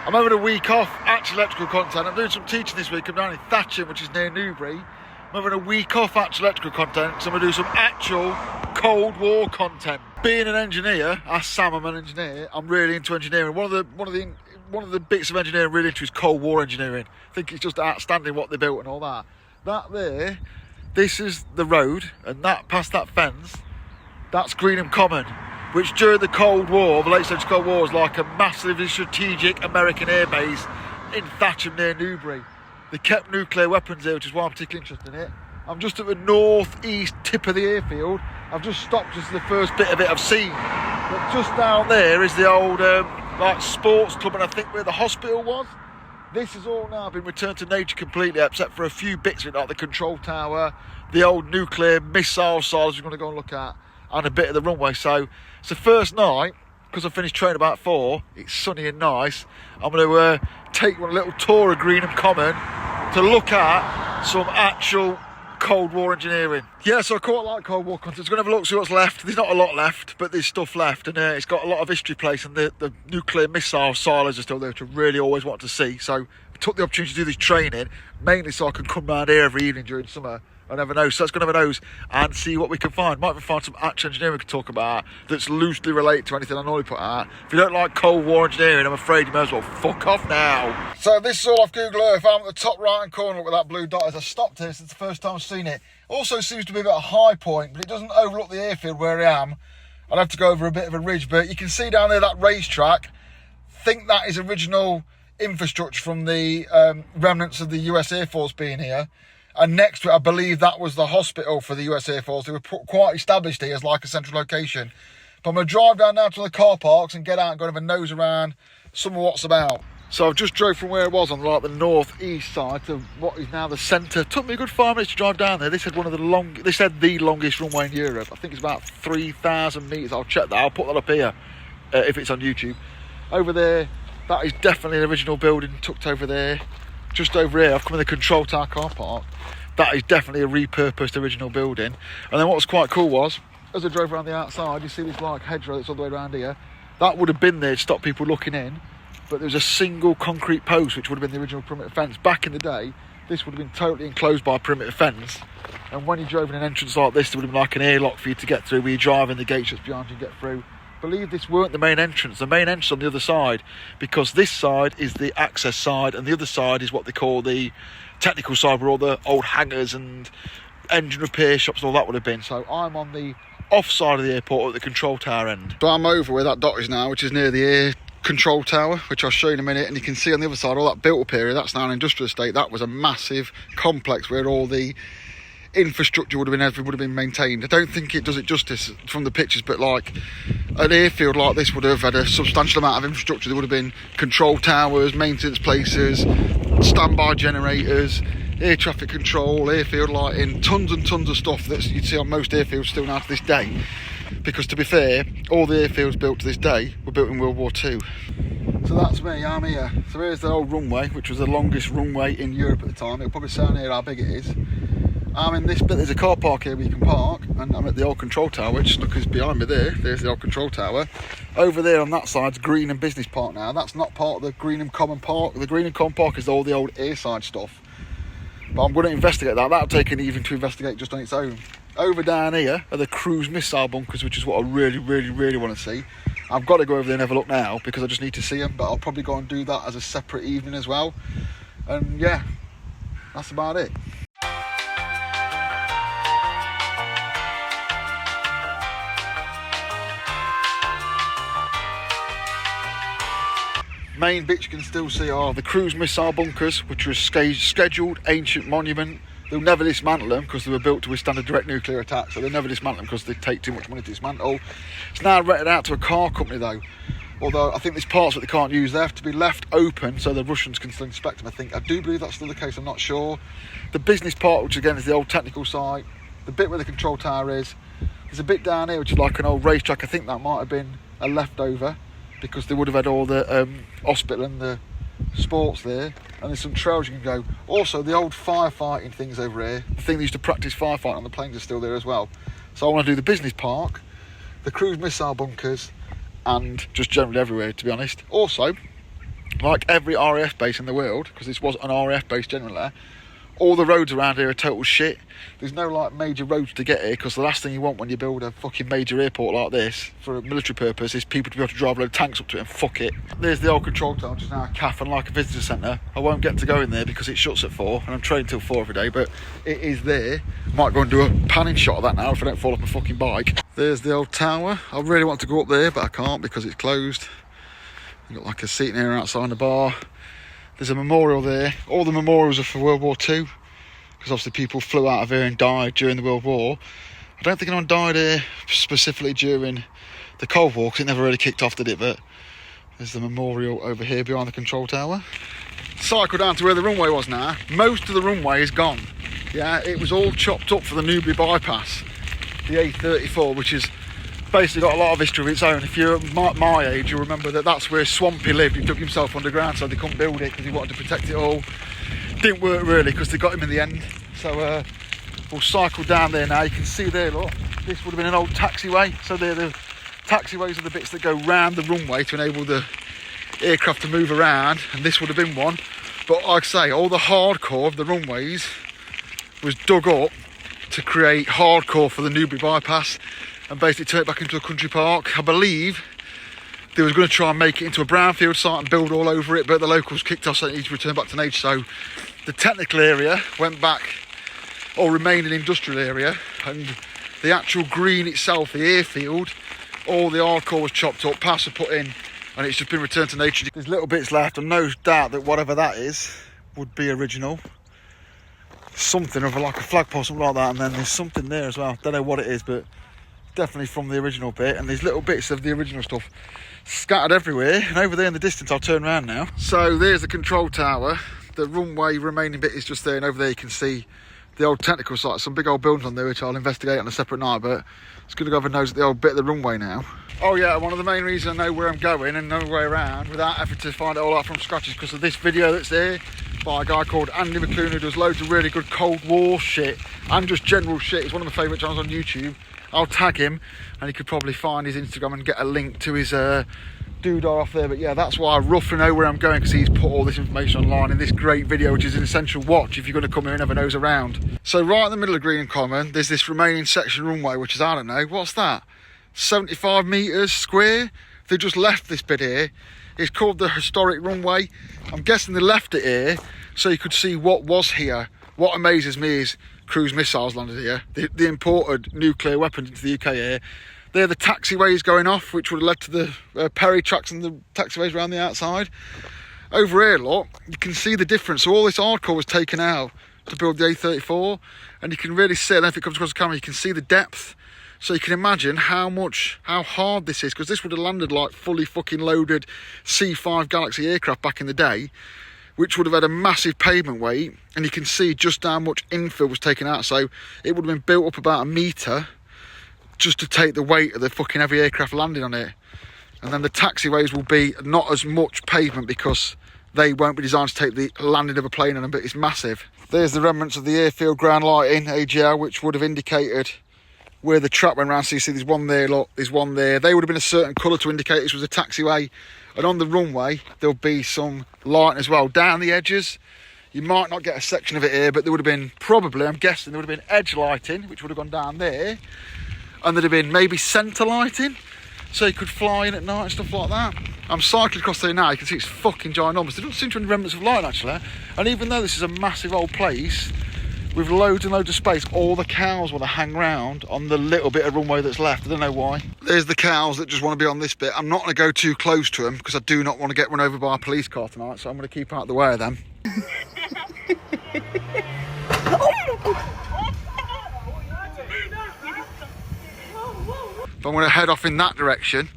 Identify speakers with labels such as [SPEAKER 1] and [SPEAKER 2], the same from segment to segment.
[SPEAKER 1] I'm having a week off actual electrical content. I'm doing some teaching this week. I'm down in Thatcham, which is near Newbury. I'm having a week off actual electrical content because I'm going to do some actual Cold War content. Being an engineer, as Sam, I'm an engineer, I'm really into engineering. One of the bits of engineering I'm really into is Cold War engineering. I think it's just outstanding what they built and all that. That there, this is the road, and that past that fence, that's Greenham Common, which during the Cold War, the late stage Cold War, was like a massively strategic American airbase in Thatcham near Newbury. They kept nuclear weapons there, which is why I'm particularly interested in it. I'm just at the north-east tip of the airfield. I've just stopped just the first bit of it I've seen. But just down there is the old like sports club, and I think where the hospital was. This has all now been returned to nature completely, except for a few bits of it, like the control tower, the old nuclear missile silos we're going to go and look at, and a bit of the runway. So it's the first night, because I finished training about 4, it's sunny and nice. I'm going to take one little tour of Greenham Common to look at some actual Cold War engineering. Yeah, so I quite like Cold War content. I'm going to have a look, see what's left. There's not a lot left, but there's stuff left, and it's got a lot of history place, and the nuclear missile silos are still there, which I really always want to see. So I took the opportunity to do this training, mainly so I can come round here every evening during summer. I never know, so let's go and have a nose and see what we can find. Might even find some actual engineering we can talk about that's loosely related to anything I normally put out. If you don't like Cold War engineering, I'm afraid you may as well fuck off now. So this is all off Google Earth. I'm at the top right hand corner where that blue dot is. I stopped here, since the first time I've seen it. Also seems to be a bit of a high point, but it doesn't overlook the airfield where I am. I'd have to go over a bit of a ridge, but you can see down there that racetrack. Think that is original infrastructure from the remnants of the US Air Force being here. And next to it, I believe that was the hospital for the US Air Force. They were quite established here as like a central location. But I'm going to drive down now to the car parks and get out and go and have a nose around some of what's about. So I've just drove from where it was on like the north-east side to what is now the centre. Took me a good 5 minutes to drive down there. This had the longest runway in Europe. I think it's about 3,000 metres. I'll check that. I'll put that up here if it's on YouTube. Over there, that is definitely an original building tucked over there. Just over here, I've come in the control tower car park. That is definitely a repurposed original building. And then what was quite cool was, as I drove around the outside, you see this like hedgerow that's all the way around here. That would have been there to stop people looking in, but there was a single concrete post which would have been the original perimeter fence. Back in the day, this would have been totally enclosed by a perimeter fence. And when you drove in an entrance like this, there would have been like an airlock for you to get through, where you drive in the gate just behind you and get through. I believe this weren't the main entrance. The main entrance on the other side, because this side is the access side and the other side is what they call the technical side, where all the old hangars and engine repair shops and all that would have been. So I'm on the off side of the airport at the control tower end. So I'm over where that dot is now, which is near the air control tower, which I'll show you in a minute. And you can see on the other side all that built up area, that's now an industrial estate. That was a massive complex where all the infrastructure would have been maintained. I don't think it does it justice from the pictures, but like an airfield like this would have had a substantial amount of infrastructure. There would have been control towers, maintenance places, standby generators, air traffic control, airfield lighting, tons and tons of stuff that you'd see on most airfields still now to this day. Because to be fair, all the airfields built to this day were built in World War II. So that's me, I'm here. So here's the old runway, which was the longest runway in Europe at the time. It'll probably sound here how big it is. I'm in this bit, there's a car park here where you can park, and I'm at the old control tower, which look is behind me there. There's the old control tower. Over there on that side's Greenham Business Park now. That's not part of the Greenham Common Park. The Greenham Common Park is all the old airside stuff. But I'm going to investigate that. That'll take an evening to investigate just on its own. Over down here are the cruise missile bunkers, which is what I really, really, really want to see. I've got to go over there and have a look now because I just need to see them, but I'll probably go and do that as a separate evening as well. And yeah, that's about it. Main bits you can still see are the cruise missile bunkers, which were a scheduled ancient monument. They'll never dismantle them because they were built to withstand a direct nuclear attack, so they'll never dismantle them because they take too much money to dismantle. It's now rented out to a car company though, although I think there's parts that they can't use. They have to be left open so the Russians can still inspect them, I think. I do believe that's still the case, I'm not sure. The business part, which again is the old technical site, the bit where the control tower is, there's a bit down here which is like an old racetrack. I think that might have been a leftover, because they would have had all the hospital and the sports there, and there's some trails you can go. Also the old firefighting things over here, the thing they used to practice firefighting on the planes, are still there as well. So I want to do the business park, the cruise missile bunkers, and just generally everywhere, to be honest. Also like every RAF base in the world, because this was an RAF base generally, all the roads around here are total shit. There's no like major roads to get here, because the last thing you want when you build a fucking major airport like this for a military purpose is people to be able to drive a load of tanks up to it and fuck it. There's the old control tower, which is now a cafe and like a visitor centre. I won't get to go in there because it shuts at 4 and I'm training till 4 every day, but it is there. Might go and do a panning shot of that now if I don't fall off my fucking bike. There's the old tower. I really want to go up there, but I can't because it's closed. You've got like a seating area outside the bar. There's a memorial there. All the memorials are for World War II, because obviously people flew out of here and died during the World War. I don't think anyone died here specifically during the Cold War, because it never really kicked off, did it? But there's the memorial over here behind the control tower. Cycle down to where the runway was now. Most of the runway is gone. Yeah, it was all chopped up for the Newbury bypass, the A34, which is basically got a lot of history of its own. If you're my age, you'll remember that that's where Swampy lived. He dug himself underground so they couldn't build it because he wanted to protect it all. Didn't work really because they got him in the end. So we'll cycle down there now. You can see there, look, this would have been an old taxiway. So the taxiways are the bits that go round the runway to enable the aircraft to move around, and this would have been one. But like I say, all the hardcore of the runways was dug up to create hardcore for the Newbury bypass and basically turn it back into a country park. I believe they was going to try and make it into a brownfield site and build all over it, but the locals kicked off, so it needs to return back to nature. So the technical area went back, or remained an industrial area, and the actual green itself, the airfield, all the hardcore was chopped up, paths were put in, and it's just been returned to nature. There's little bits left, and no doubt that whatever that is would be original. Something of like a flagpole, something like that, and then there's something there as well. Don't know what it is, but definitely from the original bit. And there's little bits of the original stuff scattered everywhere. And over there in the distance, I'll turn around now. So there's the control tower. The runway remaining bit is just there, and over there you can see the old technical site. Some big old buildings on there, which I'll investigate on a separate night, but it's good to go have a nose at the old bit of the runway now. Oh yeah, one of the main reasons I know where I'm going and know the way around without having to find it all out from scratch is because of this video that's there by a guy called Andy McClune, who does loads of really good Cold War shit and just general shit. He's one of my favourite channels on YouTube. I'll tag him and he could probably find his Instagram and get a link to his doodah off there. But yeah, that's why I roughly know where I'm going, because he's put all this information online in this great video, which is an essential watch if you're going to come here and have a nose around. So right in the middle of Greenham Common, there's this remaining section runway, which is, I don't know, what's that? 75 metres square. They just left this bit here. It's called the historic runway. I'm guessing they left it here so you could see what was here. What amazes me is cruise missiles landed here. They imported nuclear weapons into the UK here. They're the taxiways going off, which would have led to the Perry tracks and the taxiways around the outside. Over here, look, you can see the difference. So all this hardcore was taken out to build the A34, and you can really see, I don't know if it comes across the camera, you can see the depth. So you can imagine how hard this is, because this would have landed like fully fucking loaded C5 Galaxy aircraft back in the day, which would have had a massive pavement weight, and you can see just how much infill was taken out. So it would have been built up about a metre just to take the weight of the fucking heavy aircraft landing on it. And then the taxiways will be not as much pavement because they won't be designed to take the landing of a plane on them, but it's massive. There's the remnants of the airfield ground lighting, AGL, which would have indicated where the track went round. So you see there's one there, look, there's one there. They would have been a certain colour to indicate this was a taxiway. And on the runway, there'll be some lighting as well down the edges. You might not get a section of it here, but there would have been probably, I'm guessing, there would have been edge lighting, which would have gone down there. And there'd have been maybe centre lighting, so you could fly in at night and stuff like that. I'm cycling across there now, you can see it's fucking ginormous. There doesn't seem to be any remnants of light actually. And even though this is a massive old place, with loads and loads of space, all the cows want to hang around on the little bit of runway that's left. I don't know why. There's the cows that just want to be on this bit. I'm not going to go too close to them because I do not want to get run over by a police car tonight, so I'm going to keep out of the way of them. But I'm going to head off in that direction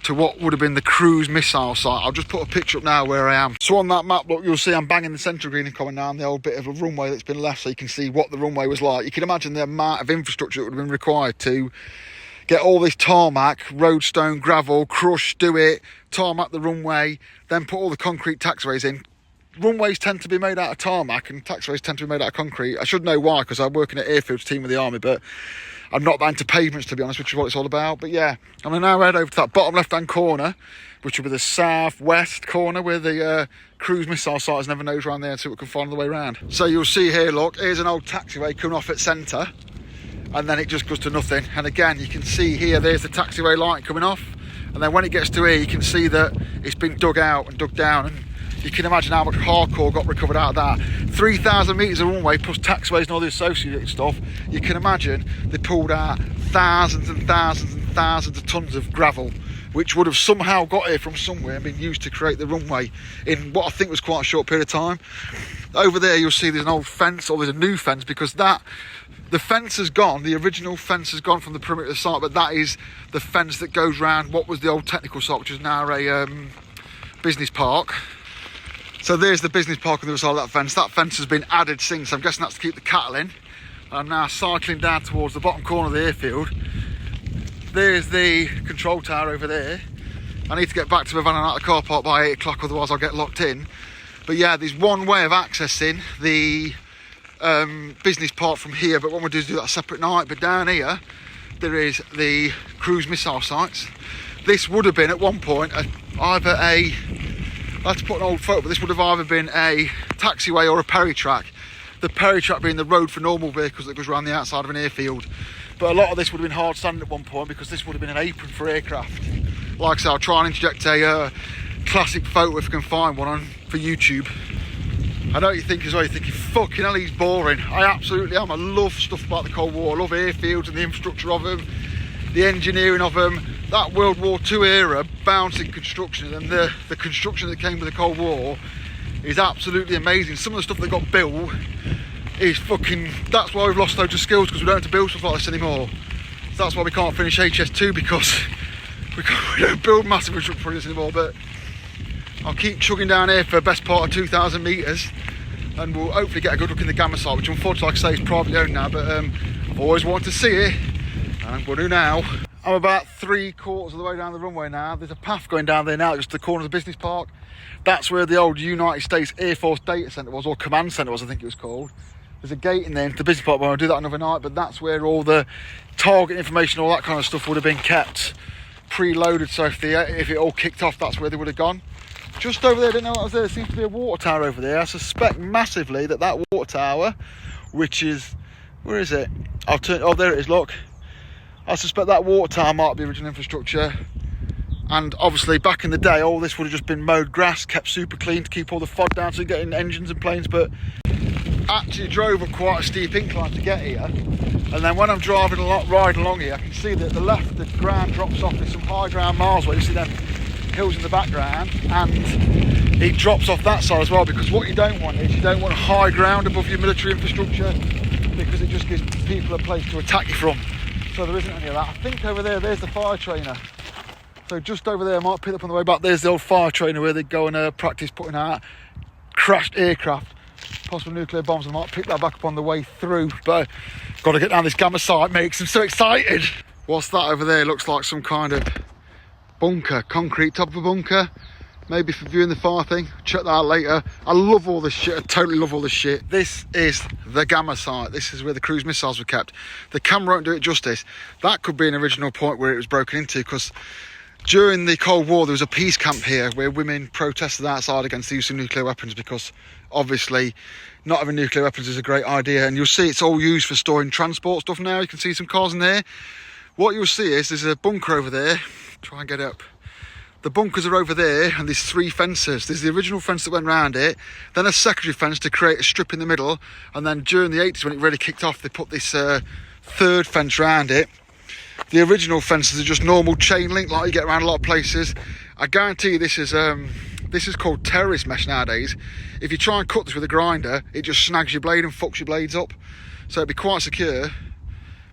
[SPEAKER 1] to what would have been the cruise missile site. I'll just put a picture up now where I am. So on that map, look, you'll see I'm banging the centre of Greenham Common now, and the old bit of a runway that's been left, so you can see what the runway was like. You can imagine the amount of infrastructure that would have been required to get all this tarmac, road stone, gravel, crush, do it, tarmac the runway, then put all the concrete taxiways in, runways tend to be made out of tarmac and taxiways tend to be made out of concrete. I should know why, because I work in an airfield team with the army, but I'm not that into pavements, to be honest, which is what it's all about. But yeah, I'm going to now head over to that bottom left-hand corner, which will be the south-west corner where the cruise missile site is, never knows around there, and see what we can find on the way around. So you'll see here, look, here's an old taxiway coming off at centre, and then it just goes to nothing. And again, you can see here, there's the taxiway light coming off, and then when it gets to here, you can see that it's been dug out and dug down, and you can imagine how much hardcore got recovered out of that. 3,000 metres of runway plus taxiways and all the associated stuff. You can imagine they pulled out thousands and thousands and thousands of tonnes of gravel, which would have somehow got here from somewhere and been used to create the runway in what I think was quite a short period of time. Over there you'll see there's an old fence, or there's a new fence, because the fence has gone, the original fence has gone from the perimeter of the site, but that is the fence that goes round what was the old technical site, which is now a business park. So there's the business park on the other side of that fence. That fence has been added since, so I'm guessing that's to keep the cattle in. I'm now cycling down towards the bottom corner of the airfield. There's the control tower over there. I need to get back to my van and out of the car park by 8 o'clock, otherwise I'll get locked in. But yeah, there's one way of accessing the business park from here, but what we'll do is do that separate night. But down here, there is the cruise missile sites. This would have been at one point either a, I have to put an old photo, but this would have either been a taxiway or a perry track. The perry track being the road for normal vehicles that goes around the outside of an airfield. But a lot of this would have been hard standing at one point, because this would have been an apron for aircraft. Like I said, I'll try and interject a classic photo if I can find one on for YouTube. I know what you think as well, you're thinking, fucking hell, he's boring. I absolutely am. I love stuff about the Cold War. I love airfields and the infrastructure of them, the engineering of them, that World War II era bouncing construction, and the construction that came with the Cold War is absolutely amazing. Some of the stuff that got built is fucking, that's why we've lost loads of skills, because we don't have to build stuff like this anymore. So that's why we can't finish HS2, because we don't build massive construction projects anymore. But I'll keep chugging down here for the best part of 2,000 metres, and we'll hopefully get a good look in the GAMA site, which unfortunately, like I say, is privately owned now, but I've always wanted to see it, and we'll do now. I'm about 3/4 of the way down the runway now. There's a path going down there now, just the corner of the business park. That's where the old United States Air Force Data Centre was, or Command Centre was, I think it was called. There's a gate in there into the business park, but I'll do that another night, but that's where all the target information, all that kind of stuff would have been kept preloaded, so if it all kicked off, that's where they would have gone. Just over there, I didn't know what was there. There seems to be a water tower over there. I suspect massively that water tower, which is, where is it? Oh, there it is, look. I suspect that water tower might be original infrastructure. And obviously, back in the day, all this would have just been mowed grass, kept super clean to keep all the fog down, so you get in engines and planes. But actually drove up quite a steep incline to get here. And then when I'm riding along here, I can see that at the left, the ground drops off. There's some high ground miles where you see them hills in the background, and it drops off that side as well, because what you don't want is, you don't want high ground above your military infrastructure, because it just gives people a place to attack you from. So there isn't any of that. I think over there's the fire trainer. So just over there, I might pick up on the way back, there's the old fire trainer where they go and practice putting out crashed aircraft, possible nuclear bombs. I might pick that back up on the way through, but got to get down this GAMA site, makes them so excited. What's that over there? Looks like some kind of bunker, concrete top of a bunker, maybe for viewing the fire thing. Check that out later. I love all this shit. I totally love all this shit. This is the GAMA site. This is where the cruise missiles were kept. The camera won't do it justice. That could be an original point where it was broken into, because during the Cold War there was a peace camp here where women protested outside against the use of nuclear weapons, because obviously not having nuclear weapons is a great idea. And you'll see it's all used for storing transport stuff now. You can see some cars in there. What you'll see is there's a bunker over there. Try and get up. The bunkers are over there, and there's 3 fences. There's the original fence that went round it, then a secondary fence to create a strip in the middle, and then during the 80s when it really kicked off, they put this 3rd fence round it. The original fences are just normal chain link like you get around a lot of places. I guarantee you this is called terrorist mesh nowadays. If you try and cut this with a grinder, it just snags your blade and fucks your blades up. So it'd be quite secure.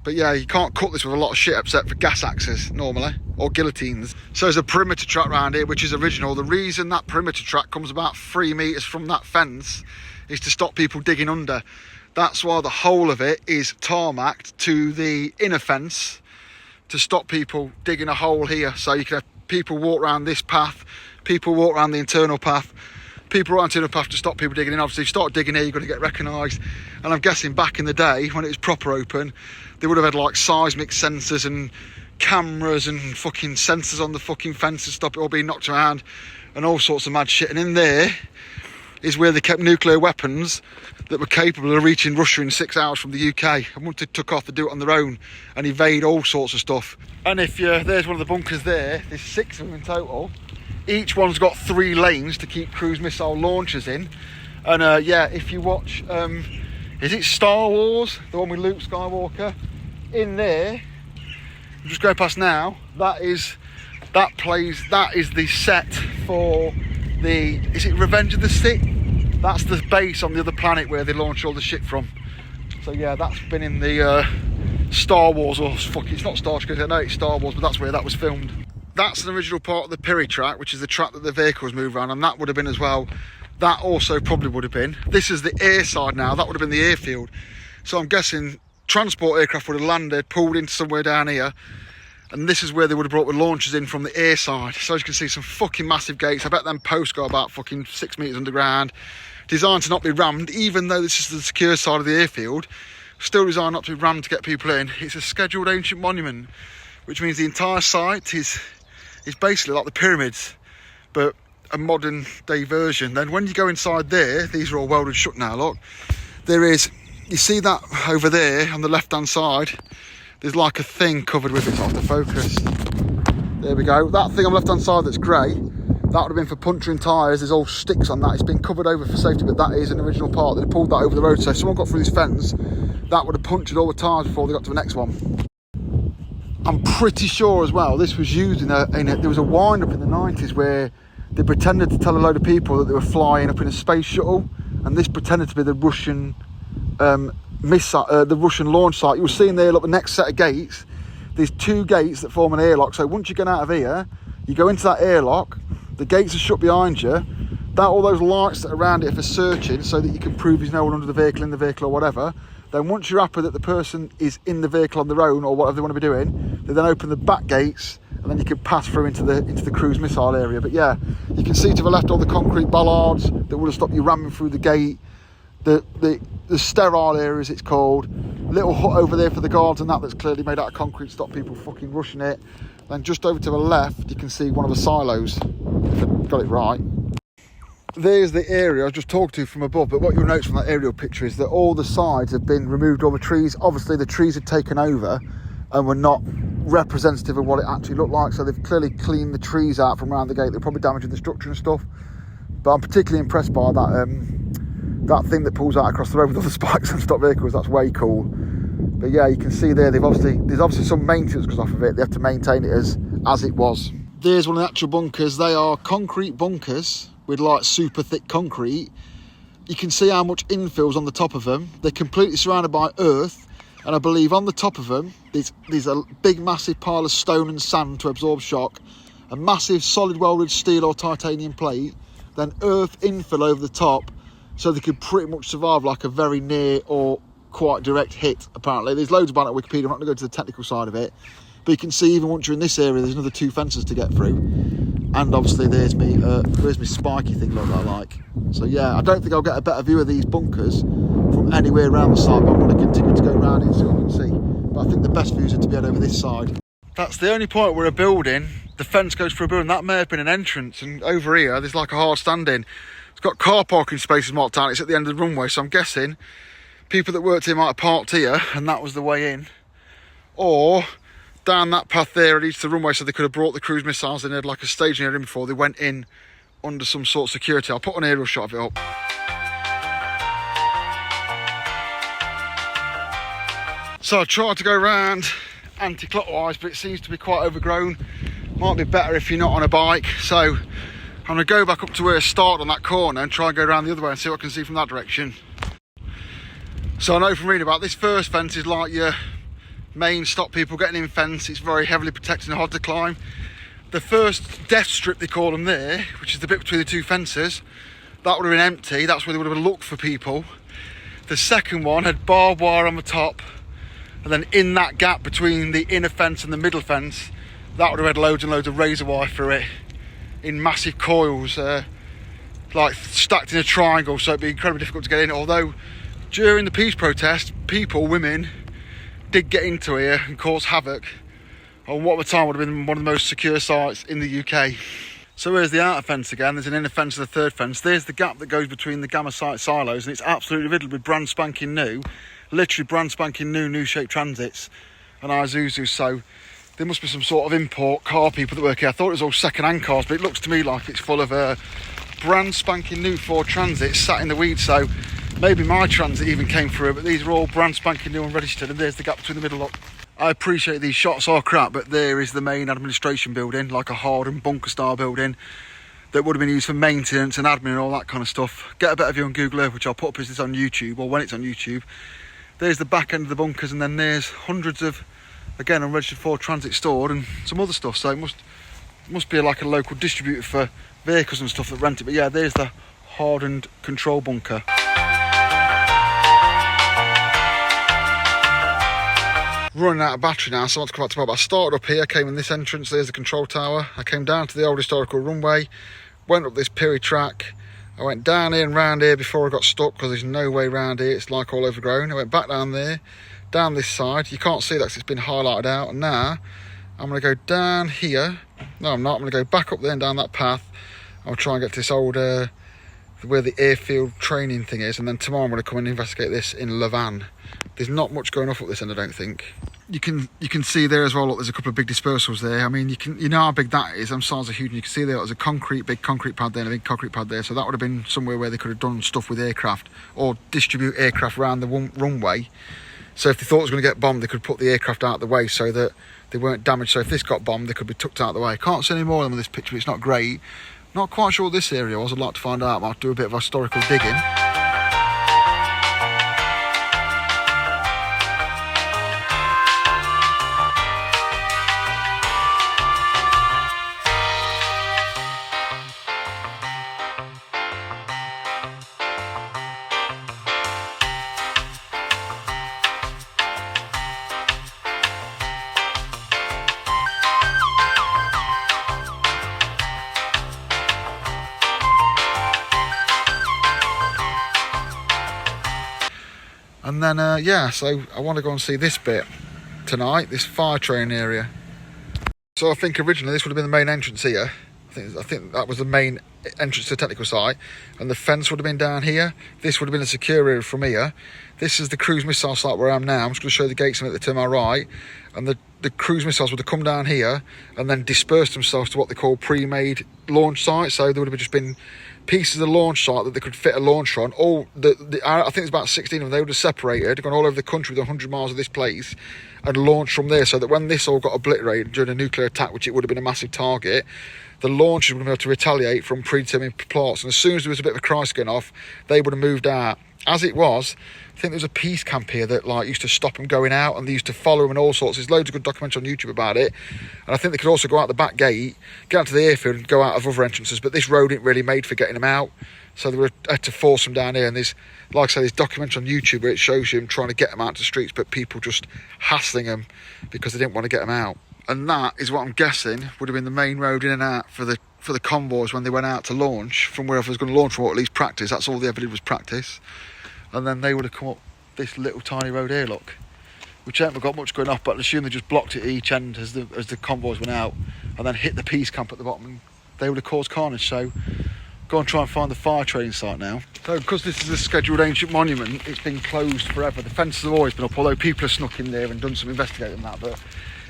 [SPEAKER 1] But yeah, you can't cut this with a lot of shit except for gas axes normally, or guillotines. So there's a perimeter track around here, which is original. The reason that perimeter track comes about 3 metres from that fence is to stop people digging under. That's why the whole of it is tarmacked to the inner fence, to stop people digging a hole here. So you can have people walk around this path, people walk around the internal path. people right into the path to stop people digging in. Obviously, if you start digging here, you've got to get recognised. And I'm guessing back in the day, when it was proper open, they would have had like seismic sensors and cameras and fucking sensors on the fucking fence to stop it all being knocked around and all sorts of mad shit. And in there is where they kept nuclear weapons that were capable of reaching Russia in 6 hours from the UK. And once they took off, they do it on their own and evade all sorts of stuff. And if there's one of the bunkers there, there's 6 of them in total. Each one's got 3 lanes to keep cruise missile launchers in. And yeah, if you watch, is it Star Wars, the one with Luke Skywalker? In there, I'm just going past now, that is the set for the, is it Revenge of the Sith? That's the base on the other planet where they launch all the shit from. So yeah, that's been in the Star Wars, or fuck, it's not Star Trek, I know it's Star Wars, but that's where that was filmed. That's an original part of the Piri track, which is the track that the vehicles move around, and that would have been as well. That also probably would have been. This is the air side now, that would have been the airfield. So I'm guessing transport aircraft would have landed, pulled into somewhere down here, and this is where they would have brought the launchers in from the air side. So as you can see, some fucking massive gates. I bet them posts go about fucking 6 metres underground, designed to not be rammed, even though this is the secure side of the airfield, still designed not to be rammed to get people in. It's a scheduled ancient monument, which means the entire site is basically like the pyramids, but a modern day version. Then when you go inside there, these are all welded shut now, look. There is, you see that over there on the left hand side, there's like a thing covered with it, off the focus. There we go. That thing on the left hand side that's grey, that would have been for puncturing tyres. There's all sticks on that. It's been covered over for safety, but that is an original part. They pulled that over the road, so if someone got through this fence, that would have punctured all the tyres before they got to the next one. I'm pretty sure as well, this was used there was a wind up in the 90s where they pretended to tell a load of people that they were flying up in a space shuttle, and this pretended to be the Russian the Russian launch site. You'll see in there, look, the next set of gates, there's 2 gates that form an airlock. So once you get out of here, you go into that airlock, the gates are shut behind you, all those lights that are around it are for searching, so that you can prove there's no one under the vehicle, in the vehicle or whatever. Then once you're happy that the person is in the vehicle on their own or whatever they want to be doing, they then open the back gates, and then you can pass through into the cruise missile area. But yeah, you can see to the left all the concrete bollards that would have stopped you ramming through the gate. The sterile areas, it's called. Little hut over there for the guards, and that's clearly made out of concrete to stop people fucking rushing it. Then just over to the left, you can see one of the silos, if I got it right. There's the area I was just talking to from above, but what you'll notice from that aerial picture is that all the sides have been removed, all the trees. Obviously the trees had taken over and were not representative of what it actually looked like, so they've clearly cleaned the trees out from around the gate. They're probably damaging the structure and stuff, but I'm particularly impressed by that thing that pulls out across the road with all the spikes and stop vehicles. That's way cool. But yeah, you can see there, there's obviously some maintenance goes off of it. They have to maintain it as it was. There's one of the actual bunkers. They are concrete bunkers with like super thick concrete. You can see how much infill's on the top of them. They're completely surrounded by earth, and I believe on the top of them there's a big massive pile of stone and sand to absorb shock, a massive solid welded steel or titanium plate, then earth infill over the top, so they could pretty much survive like a very near or quite direct hit. Apparently there's loads about it on Wikipedia. I'm not going to go to the technical side of it, but you can see even once you're in this area, there's another 2 fences to get through. And obviously there's me spiky thing that I like. So yeah, I don't think I'll get a better view of these bunkers from anywhere around the site, but I'm going to continue to go around and see what I can see. But I think the best views are to be had over this side. That's the only point where a building, the fence goes for a building. That may have been an entrance, and over here there's like a hard stand-in. It's got car parking spaces marked out. It's at the end of the runway, so I'm guessing people that worked here might have parked here and that was the way in, or down that path there it leads to the runway, so they could have brought the cruise missiles in. They had like a staging area before they went in under some sort of security. I'll put an aerial shot of it up. So I tried to go around anti-clockwise, but it seems to be quite overgrown. Might be better if you're not on a bike. So I'm going to go back up to where I started on that corner and try and go around the other way and see what I can see from that direction. So I know from reading about this first fence is like your main stop people getting in fence. It's very heavily protected and hard to climb. The first death strip, they call them there, which is the bit between the 2 fences, that would have been empty. That's where they would have looked for people. The second one had barbed wire on the top, and then in that gap between the inner fence and the middle fence, that would have had loads and loads of razor wire through it in massive coils. like stacked in a triangle, so it'd be incredibly difficult to get in. Although during the peace protest, women did get into here and cause havoc on what at the time would have been one of the most secure sites in the UK. So here's the outer fence again. There's an inner fence and a third fence. There's the gap that goes between the GAMA site silos, and it's absolutely riddled with brand spanking new, literally brand spanking new shaped transits and Isuzu. So there must be some sort of import car people that work here. I thought it was all second-hand cars, but it looks to me like it's full of brand spanking new Ford Transits sat in the weeds. So maybe my Transit even came through, but these are all brand spanking new and registered. And there's the gap between the middle. Look, I appreciate these shots are crap, but there is the main administration building, like a hardened bunker style building that would have been used for maintenance and admin and all that kind of stuff. Get a better view on Google Earth, which I'll put up as this on YouTube, or when it's on YouTube. There's the back end of the bunkers, and then there's hundreds of, again, unregistered Ford Transit stored and some other stuff. So it must be like a local distributor for vehicles and stuff that rent it. But yeah, there's the hardened control bunker. Running out of battery now, so I want to come back to my. I started up here, came in this entrance, there's the control tower. I came down to the old historical runway, went up this Piri track. I went down here and round here before I got stuck, because there's no way round here, it's like all overgrown. I went back down there, down this side. You can't see that because it's been highlighted out. And now I'm going to go down here. No, I'm not. I'm going to go back up there and down that path. I'll try and get to this old where the airfield training thing is, and then tomorrow I'm going to come and investigate this in Levan. There's not much going off up this end, I don't think. You can see there as well, look, there's a couple of big dispersals there. I mean, you know how big that is. Them sides are huge, and you can see there's a big concrete pad there and a big concrete pad there. So that would have been somewhere where they could have done stuff with aircraft or distribute aircraft around the runway. So if they thought it was going to get bombed, they could put the aircraft out of the way so that they weren't damaged. So if this got bombed, they could be tucked out of the way. Can't see any more of them in this picture, it's not great. Not quite sure what this area was. I'd like to find out. I'll do a bit of historical digging. And then, yeah, so I want to go and see this bit tonight, this fire training area. So I think originally this would have been the main entrance here. I think that was the main entrance to the technical site. And the fence would have been down here. This would have been a secure area from here. This is the cruise missile site where I am now. I'm just going to show you the gates at the to my right. And the cruise missiles would have come down here and then dispersed themselves to what they call pre-made launch sites. So there would have just been pieces of the launch site that they could fit a launcher on. I think there's about 16 of them. They would have separated, gone all over the country within 100 miles of this place and launched from there, so that when this all got obliterated during a nuclear attack, which it would have been a massive target, the launchers would have been able to retaliate from predetermined plots. And as soon as there was a bit of a crisis going off, they would have moved out. As it was, I think there was a peace camp here that used to stop them going out, and they used to follow them and all sorts. There's loads of good documentaries on YouTube about it. And I think they could also go out the back gate, get onto the airfield and go out of other entrances, but this road isn't really made for getting them out. So they had to force them down here. And there's, like I say, there's documentary on YouTube where it shows you them trying to get them out to the streets, but people just hassling them because they didn't want to get them out. And that is what I'm guessing would have been the main road in and out for the convoys when they went out to launch from wherever they was going to launch from, or at least practice. That's all they ever did was practice. And then they would have come up this little tiny road here, look, which haven't got much going off, but I assume they just blocked it at each end as the convoys went out, and then hit the peace camp at the bottom, and they would have caused carnage. So go and try and find the fire training site now. So because this is a scheduled ancient monument, it's been closed forever. The fences have always been up, although people have snuck in there and done some investigating and that, but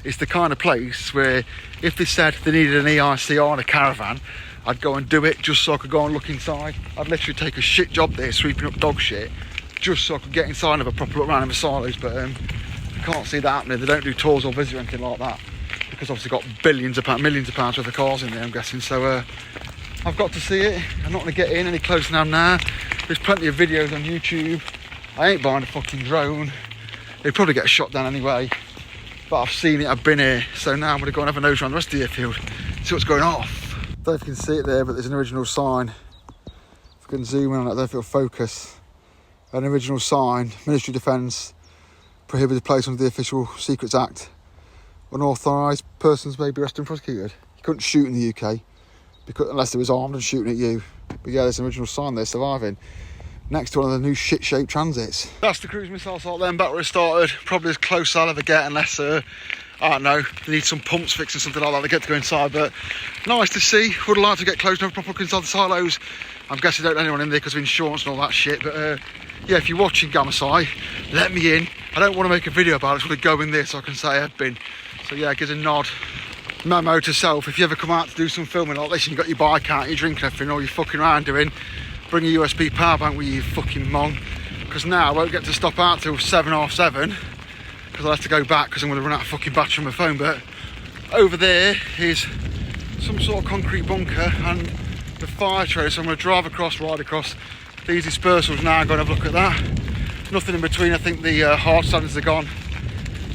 [SPEAKER 1] it's the kind of place where if they said they needed an EICR and a caravan, I'd go and do it just so I could go and look inside. I'd literally take a shit job there sweeping up dog shit just so I could get inside and have a proper look around in the silos, but I can't see that happening. They don't do tours or visits or anything like that, because obviously got millions of pounds worth of cars in there, I'm guessing. So I've got to see it. I'm not going to get in any closer now. There's plenty of videos on YouTube. I ain't buying a fucking drone. It'd probably get shot down anyway, but I've seen it, I've been here. So now I'm going to go and have a nose around the rest of the airfield, see what's going off. I don't know if you can see it there, but there's an original sign. If I can zoom in on it, I don't know if it'll focus. An original sign, Ministry of Defence, prohibited place under the Official Secrets Act. Unauthorised persons may be arrested and prosecuted. You couldn't shoot in the UK unless they was armed and shooting at you.
[SPEAKER 2] But yeah, there's an original sign there, surviving, next to one of the new shit-shaped transits.
[SPEAKER 1] That's the cruise missile site then, back where it started. Probably as close as I'll ever get, unless, I don't know, they need some pumps fixed or something like that, they get to go inside. But nice to see. Would have liked to get close and have a proper look inside the silos. I'm guessing don't let anyone in there because of insurance and all that shit. But yeah, if you're watching GAMA site, let me in. I don't want to make a video about it, I just want to go in there so I can say I've been. So yeah, gives a nod. Memo to self, if you ever come out to do some filming like this and you've got your bike out, you're drinking everything, all you're fucking around doing, bring a USB power bank with you, you fucking mong. Because now I won't get to stop out till 7, half 7, because I'll have to go back because I'm going to run out of fucking battery on my phone. But over there is some sort of concrete bunker and the fire trailer, so I'm going to drive across, ride across these dispersals now, go and have a look at that. Nothing in between, I think the hard standards are gone.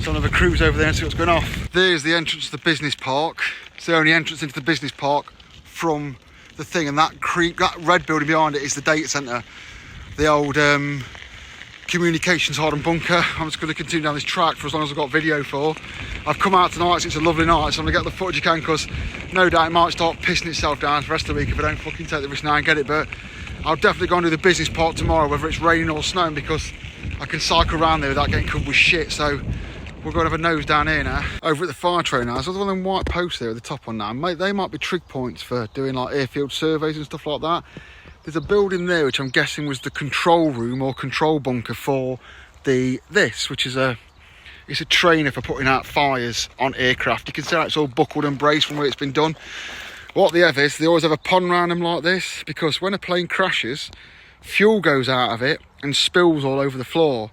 [SPEAKER 1] So I'll have a cruise over there and see what's going off. There's the entrance to the business park. It's the only entrance into the business park from the thing, and that red building behind it is the data centre. The old communications hardened bunker. I'm just going to continue down this track for as long as I've got video for. I've come out tonight, so it's a lovely night, so I'm going to get the footage I can, because no doubt it might start pissing itself down for the rest of the week if I don't fucking take the risk now and get it. But I'll definitely go and do the business park tomorrow, whether it's raining or snowing, because I can cycle around there without getting covered with shit. So we're going to have a nose down here now. Over at the fire train now, so there's one of them white posts there at the top one now. They might be trig points for doing like airfield surveys and stuff like that. There's a building there which I'm guessing was the control room or control bunker for which is it's a trainer for putting out fires on aircraft. You can see how it's all buckled and braced from where it's been done. What they have is they always have a pond around them like this, because when a plane crashes, fuel goes out of it and spills all over the floor.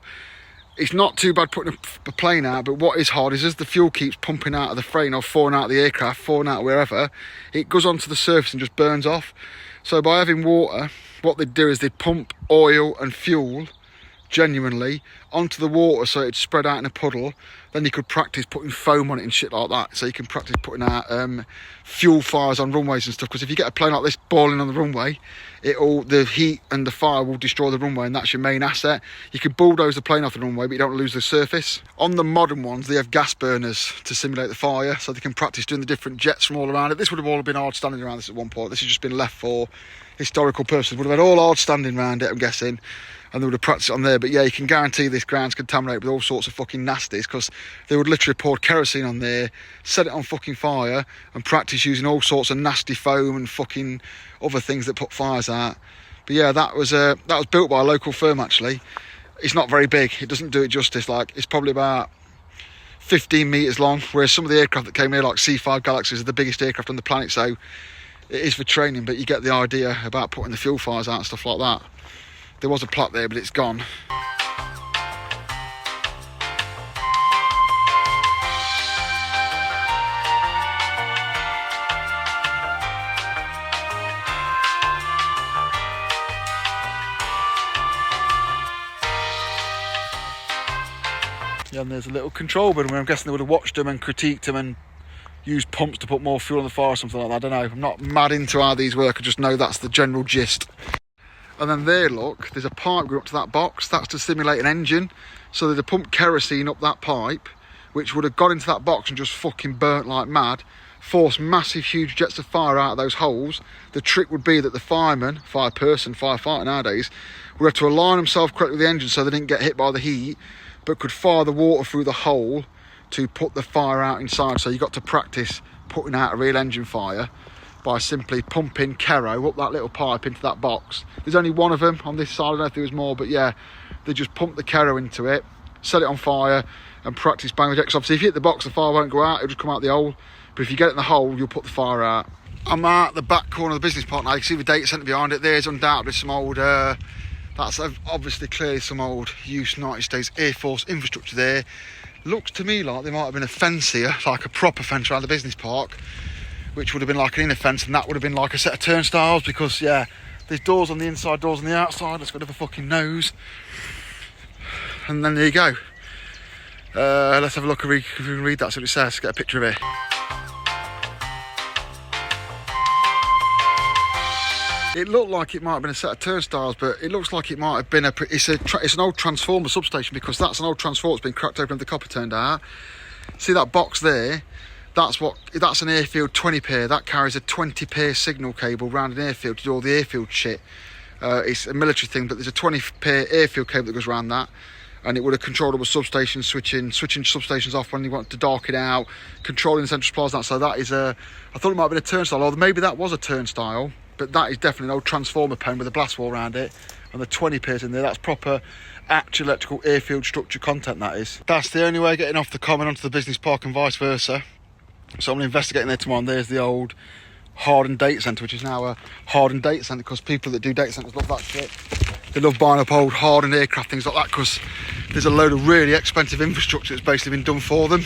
[SPEAKER 1] It's not too bad putting a plane out, but what is hard is as the fuel keeps pumping out of the frame or falling out of the aircraft, falling out wherever, it goes onto the surface and just burns off. So by having water, what they'd do is they'd pump oil and fuel genuinely onto the water so it'd spread out in a puddle. Then you could practice putting foam on it and shit like that, so you can practice putting out fuel fires on runways and stuff. Because if you get a plane like this boiling on the runway, the heat and the fire will destroy the runway, and that's your main asset. You can bulldoze the plane off the runway, but you don't lose the surface. On the modern ones, they have gas burners to simulate the fire, so they can practice doing the different jets from all around it. This would have all been hard standing around this at one point. This has just been left for historical purposes. Would have had all hard standing around it, I'm guessing, and they would have practiced on there. But yeah, you can guarantee this ground's contaminated with all sorts of fucking nasties, because they would literally pour kerosene on there, set it on fucking fire, and practice using all sorts of nasty foam and fucking other things that put fires out. But yeah, that was built by a local firm actually. It's not very big, it doesn't do it justice. Like, it's probably about 15 metres long, whereas some of the aircraft that came here, like C5 Galaxies, are the biggest aircraft on the planet. So it is for training, but you get the idea about putting the fuel fires out and stuff like that. There was a plot there, but it's gone. Yeah, and there's a little control building where I'm guessing they would have watched them and critiqued them and used pumps to put more fuel on the fire or something like that. I don't know. I'm not mad into how these work. I just know that's the general gist. And then there, look, there's a pipe going up to that box. That's to simulate an engine. So they'd have pumped kerosene up that pipe, which would have got into that box and just fucking burnt like mad, forced massive, huge jets of fire out of those holes. The trick would be that the firefighter nowadays, would have to align himself correctly with the engine so they didn't get hit by the heat, but could fire the water through the hole to put the fire out inside. So you got to practice putting out a real engine fire by simply pumping kero up that little pipe into that box. There's only one of them on this side, I don't know if there was more, but yeah, they just pump the kero into it, set it on fire, and practice banging the jet. Because obviously if you hit the box, the fire won't go out, it'll just come out the hole. But if you get it in the hole, you'll put the fire out. I'm at the back corner of the business park now. You can see the data centre behind it. There's undoubtedly some old, that's obviously clearly some old used United States Air Force infrastructure there. Looks to me like there might have been a fence here, like a proper fence around the business park, which would have been like an inner fence, and that would have been like a set of turnstiles, because yeah, there's doors on the inside, doors on the outside. Let's go to the fucking nose. And then there you go. Let's have a look if we can read that, see what it says. Get a picture of it. It looked like it might have been a set of turnstiles, but it looks like it might have been it's an old transformer substation, because that's an old transformer that's been cracked open and the copper turned out. See that box there?
[SPEAKER 2] That's an airfield 20 pair. That carries a 20 pair signal cable round an airfield to do all the airfield shit. It's a military thing, but there's a 20 pair airfield cable that goes around that, and it would have controlled all the substations, switching substations off when you want to dark it out, controlling central supplies. That, so that is I thought it might have been a turnstile, or maybe that was a turnstile, but that is definitely an old transformer pen with a blast wall around it, and the 20 pairs in there. That's proper actual electrical airfield structure content, that is. That's the only way getting off the common onto the business park and vice versa. So I'm going to investigate in there tomorrow. And there's the old Harden data centre, which is now a Harden data centre, because people that do data centres love that shit. They love buying up old Harden aircraft, things like that, because there's a load of really expensive infrastructure that's basically been done for them.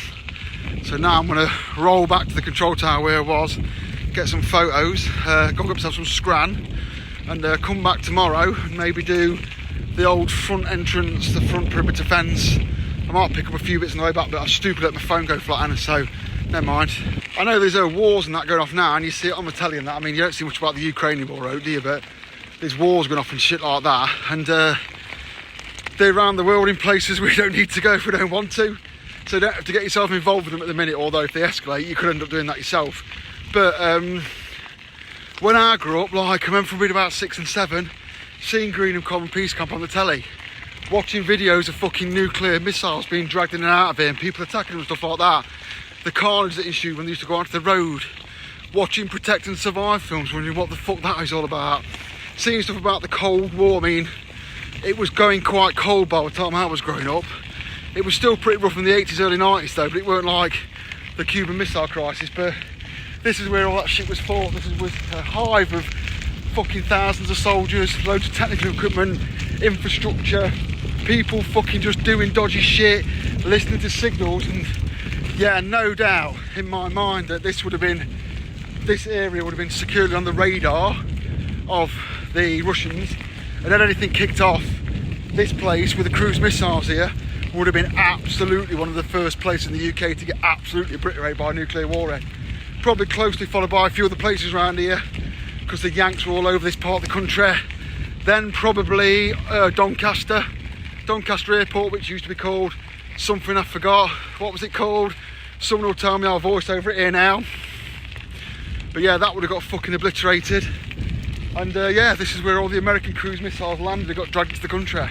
[SPEAKER 2] So now I'm going to roll back to the control tower where I was, get some photos, go and get myself some scran, and come back tomorrow and maybe do the old front entrance, the front perimeter fence. I might pick up a few bits on the way back, but I stupid let my phone go flat, and so never mind. I know there's wars and that going off now, and you see it on the telly and that. I mean, you don't see much about the Ukrainian war, do you? But there's wars going off and shit like that, and they're around the world in places we don't need to go if we don't want to. So you don't have to get yourself involved with them at the minute, although if they escalate, you could end up doing that yourself. But when I grew up, like, I remember from being about 6 and 7, seeing Greenham Common Peace Camp on the telly, watching videos of fucking nuclear missiles being dragged in and out of here and people attacking them and stuff like that. The carnage that ensued when they used to go onto the road. Watching Protect and Survive films, wondering what the fuck that is all about. Seeing stuff about the Cold War. I mean, it was going quite cold by the time I was growing up. It was still pretty rough in the 80s, early 90s though, but it weren't like the Cuban Missile Crisis. But this is where all that shit was fought. This was a hive of fucking thousands of soldiers, loads of technical equipment, infrastructure, people fucking just doing dodgy shit, listening to signals. And yeah, no doubt in my mind that this area would have been securely on the radar of the Russians, and had anything kicked off, this place with the cruise missiles here would have been absolutely one of the first places in the UK to get absolutely obliterated by a nuclear warhead. Probably closely followed by a few other places around here, because the Yanks were all over this part of the country. Then probably Doncaster Airport, which used to be called something I forgot. What was it called? Someone will tell me. I'll voice over it here now. But yeah, that would have got fucking obliterated. And yeah, this is where all the American cruise missiles landed. They got dragged into the country.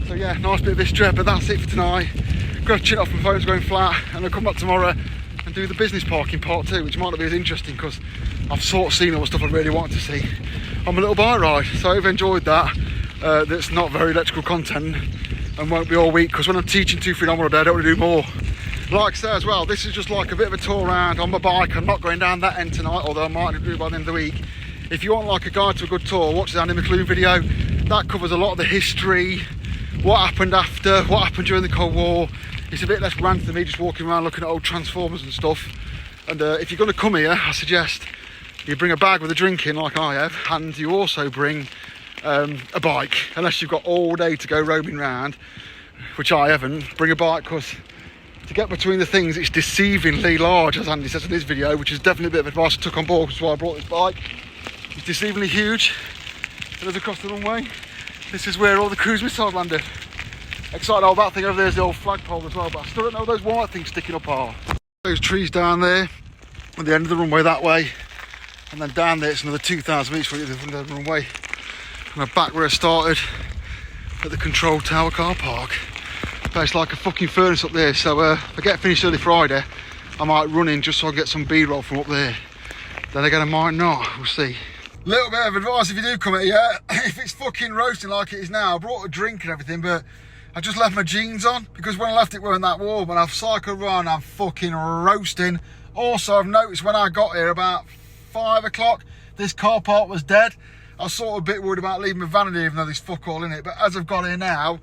[SPEAKER 2] So yeah, nice bit of history. But that's it for tonight. Got to chin off, my phone's going flat, and I'll come back tomorrow and do the business park in part 2, which might not be as interesting because I've sort of seen all the stuff I really wanted to see on my little bike ride. So I've enjoyed that. That's not very electrical content and won't be all week, because when I'm teaching 2-3 hours a day, I don't want to do more. Like I say as well, this is just like a bit of a tour around on my bike. I'm not going down that end tonight, although I might do it by the end of the week. If you want like a guide to a good tour, watch the Andy McLuhan video. That covers a lot of the history, what happened after, what happened during the Cold War. It's a bit less rant than me just walking around looking at old transformers and stuff. And if you're going to come here, I suggest you bring a bag with a drink in like I have, and you also bring a bike, unless you've got all day to go roaming around, which I haven't. Bring a bike, because to get between the things, it's deceivingly large, as Andy says in his video, which is definitely a bit of advice I took on board, which is why I brought this bike. It's deceivingly huge. It is across the runway. This is where all the cruise missiles landed. Excited about that thing over there is the old flagpole as well, but I still don't know what those white things sticking up are. Those trees down there, at the end of the runway that way, and then down there it's another 2,000 metres from the end of the runway. And I'm back where I started, at the control tower car park. But it's like a fucking furnace up there, so if I get finished early Friday, I might run in just so I can get some B-roll from up there. Then again I might not, we'll see. Little bit of advice if you do come here, if it's fucking roasting like it is now, I brought a drink and everything, but I just left my jeans on, because when I left it weren't that warm, and I've cycled around, I'm fucking roasting. Also, I've noticed when I got here about 5 o'clock, this car park was dead. I was sort of a bit worried about leaving my van in here, even though there's fuck all in it, but as I've got here now,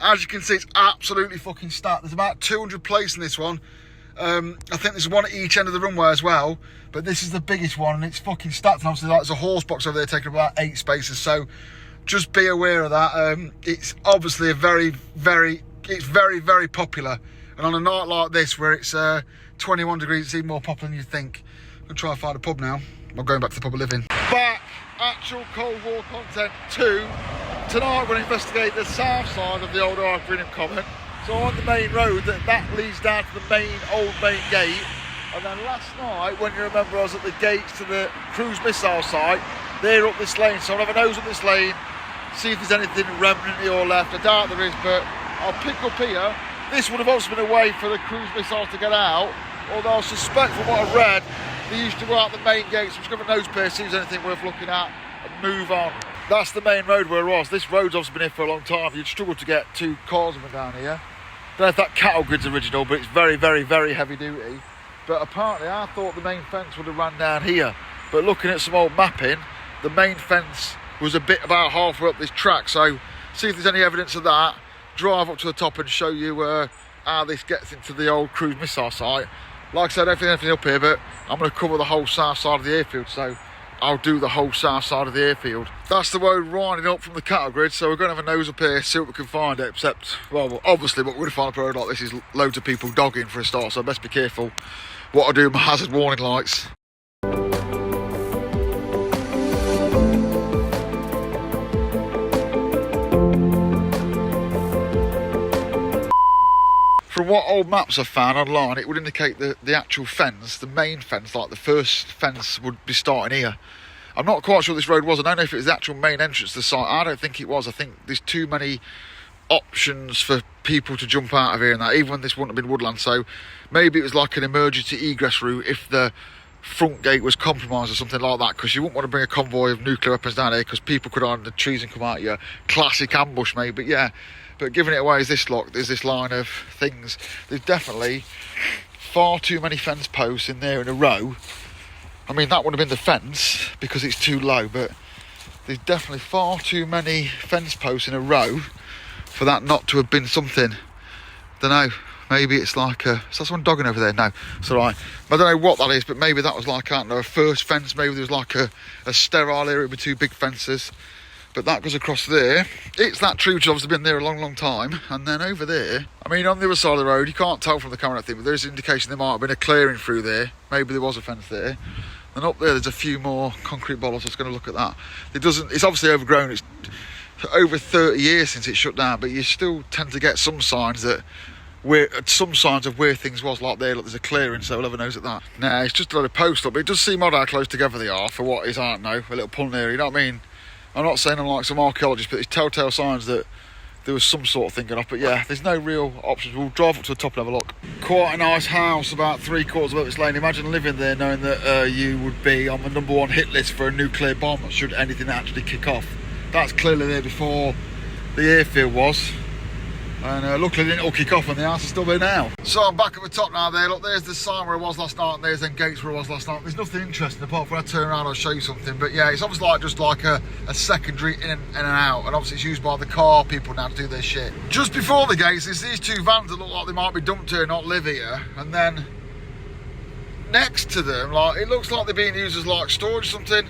[SPEAKER 2] as you can see, it's absolutely fucking stacked. There's about 200 places in this one. I think there's one at each end of the runway as well, but this is the biggest one, and it's fucking stacked. And obviously, like, there's a horse box over there taking about 8 spaces, so just be aware of that. It's obviously a very, very popular, and on a night like this where it's 21 degrees, it's even more popular than you think. I'm gonna try and find a pub now. I'm going back to the pub I live in. Back, actual Cold War content 2. Tonight we're going to investigate the south side of the old RAF Greenham Common. So on the main road, that leads down to the old main gate,
[SPEAKER 1] And then last night, when you remember, I was at the gates to the cruise missile site. They're up this lane, so I'll have a nose up this lane, see if there's anything remnant or left. I doubt there is, but I'll pick up here. This would have also been a way for the cruise missiles to get out, although I suspect from what I've read, they used to go out the main gates, which give a nose pair, see if there's anything worth looking at, and move on. That's the main road where I was. This road's obviously been here for a long time. You'd struggle to get 2 cars up and down here. Don't know if that cattle grid's original, but it's very, very, very heavy duty. But apparently I thought the main fence would have run down here. But looking at some old mapping, the main fence was a bit about halfway up this track. So see if there's any evidence of that. Drive up to the top and show you how this gets into the old cruise missile site. Like I said, everything up here, but I'm going to cover the whole south side of the airfield. So I'll do the whole south side of the airfield. That's the road winding up from the cattle grid, so we're going to have a nose up here, see what we can find, except, well, obviously what we're going to find up a road like this is loads of people dogging for a start, so I best be careful what I do with my hazard warning lights. From what old maps I've found online, it would indicate the actual fence, the main fence, like the first fence would be starting here. I'm not quite sure what this road was. I don't know if it was the actual main entrance to the site. I don't think it was. I think there's too many options for people to jump out of here and that, even when this wouldn't have been woodland. So maybe it was like an emergency egress route if the front gate was compromised or something like that, because you wouldn't want to bring a convoy of nuclear weapons down here because people could hide in the trees and come out here. Classic ambush, mate. But yeah. But giving it away is this lock, there's this line of things. There's definitely far too many fence posts in there in a row. I mean, that would have been the fence because it's too low, but there's definitely far too many fence posts in a row for that not to have been something. Don't know, maybe it's like a, is that someone dogging over there? No, it's all right. I don't know what that is, but maybe that was like, I don't know, a first fence. Maybe there was like a sterile area with 2 big fences. But that goes across there. It's that tree which has obviously been there a long, long time. And then over there, I mean, on the other side of the road, you can't tell from the camera, I think, but there's an indication there might have been a clearing through there. Maybe there was a fence there. And up there, there's a few more concrete bollocks. I was going to look at that. It's obviously overgrown. It's over 30 years since it shut down, but you still tend to get some signs of where things was, like there. Look, there's a clearing, so we'll have a nose at that. Nah, it's just a lot of post up. But it does seem odd how close together they are for what is, I don't know, a little pun there. You know what I mean? I'm not saying I'm like some archaeologist, but there's telltale signs that there was some sort of thing going off. But yeah, there's no real options. We'll drive up to the top and have a look. Quite a nice house, about 3/4 of this lane. Imagine living there knowing that you would be on the #1 hit list for a nuclear bomb should anything actually kick off. That's clearly there before the airfield was. And luckily it didn't all kick off and the house is still there now. So I'm back at the top now there. Look, there's the sign where I was last night and there's then gates where I was last night. There's nothing interesting apart from when I turn around I'll show you something. But yeah, it's obviously like just like a secondary in and out. And obviously it's used by the car people now to do their shit. Just before the gates, there's these 2 vans that look like they might be dumped here, not live here. And then next to them, like it looks like they're being used as like storage or something.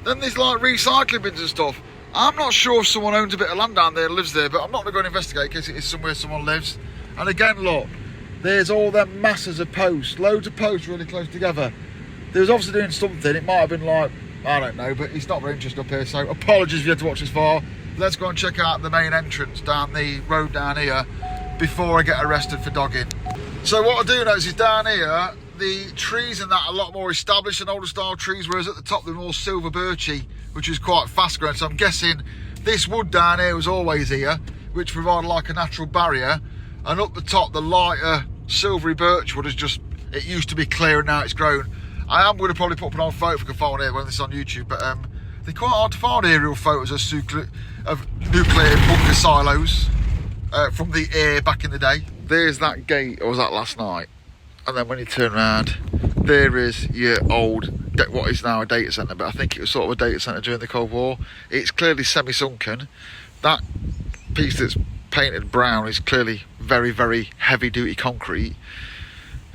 [SPEAKER 1] Then there's like recycling bins and stuff. I'm not sure if someone owns a bit of land down there and lives there, but I'm not going to go and investigate because it is somewhere someone lives. And again, look, there's all them masses of posts, loads of posts really close together. They was obviously doing something. It might have been like, I don't know, but it's not very interesting up here. So apologies if you had to watch this far. Let's go and check out the main entrance down the road down here before I get arrested for dogging. So what I do notice is down here, the trees and that are a lot more established than older style trees, whereas at the top they're more silver birchy, which is quite fast growing. So I'm guessing this wood down here was always here, which provided like a natural barrier. And up the top, the lighter silvery birch wood is just, it used to be clear and now it's grown. I am going to probably put up an old photo if I can find one here when this is on YouTube, but they're quite hard to find aerial photos of nuclear bunker silos from the air back in the day. There's that gate, or was that last night? And then when you turn around, there is your old, what is now a data centre, but I think it was sort of a data centre during the Cold War. It's clearly semi-sunken. That piece that's painted brown is clearly very, very heavy duty concrete.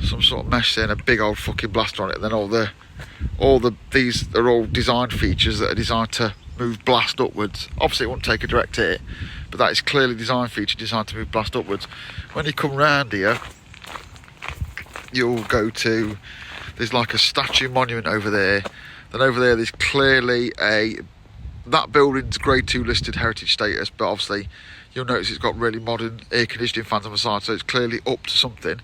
[SPEAKER 1] Some sort of mesh there and a big old fucking blaster on it. And then these are all design features that are designed to move blast upwards. Obviously it won't take a direct hit, but that is clearly a design feature designed to move blast upwards. When you come round here, you'll go to, there's like a statue monument over there. Then over there's clearly that building's grade 2 listed heritage status, but obviously you'll notice it's got really modern air conditioning fans on the side, so it's clearly up to something.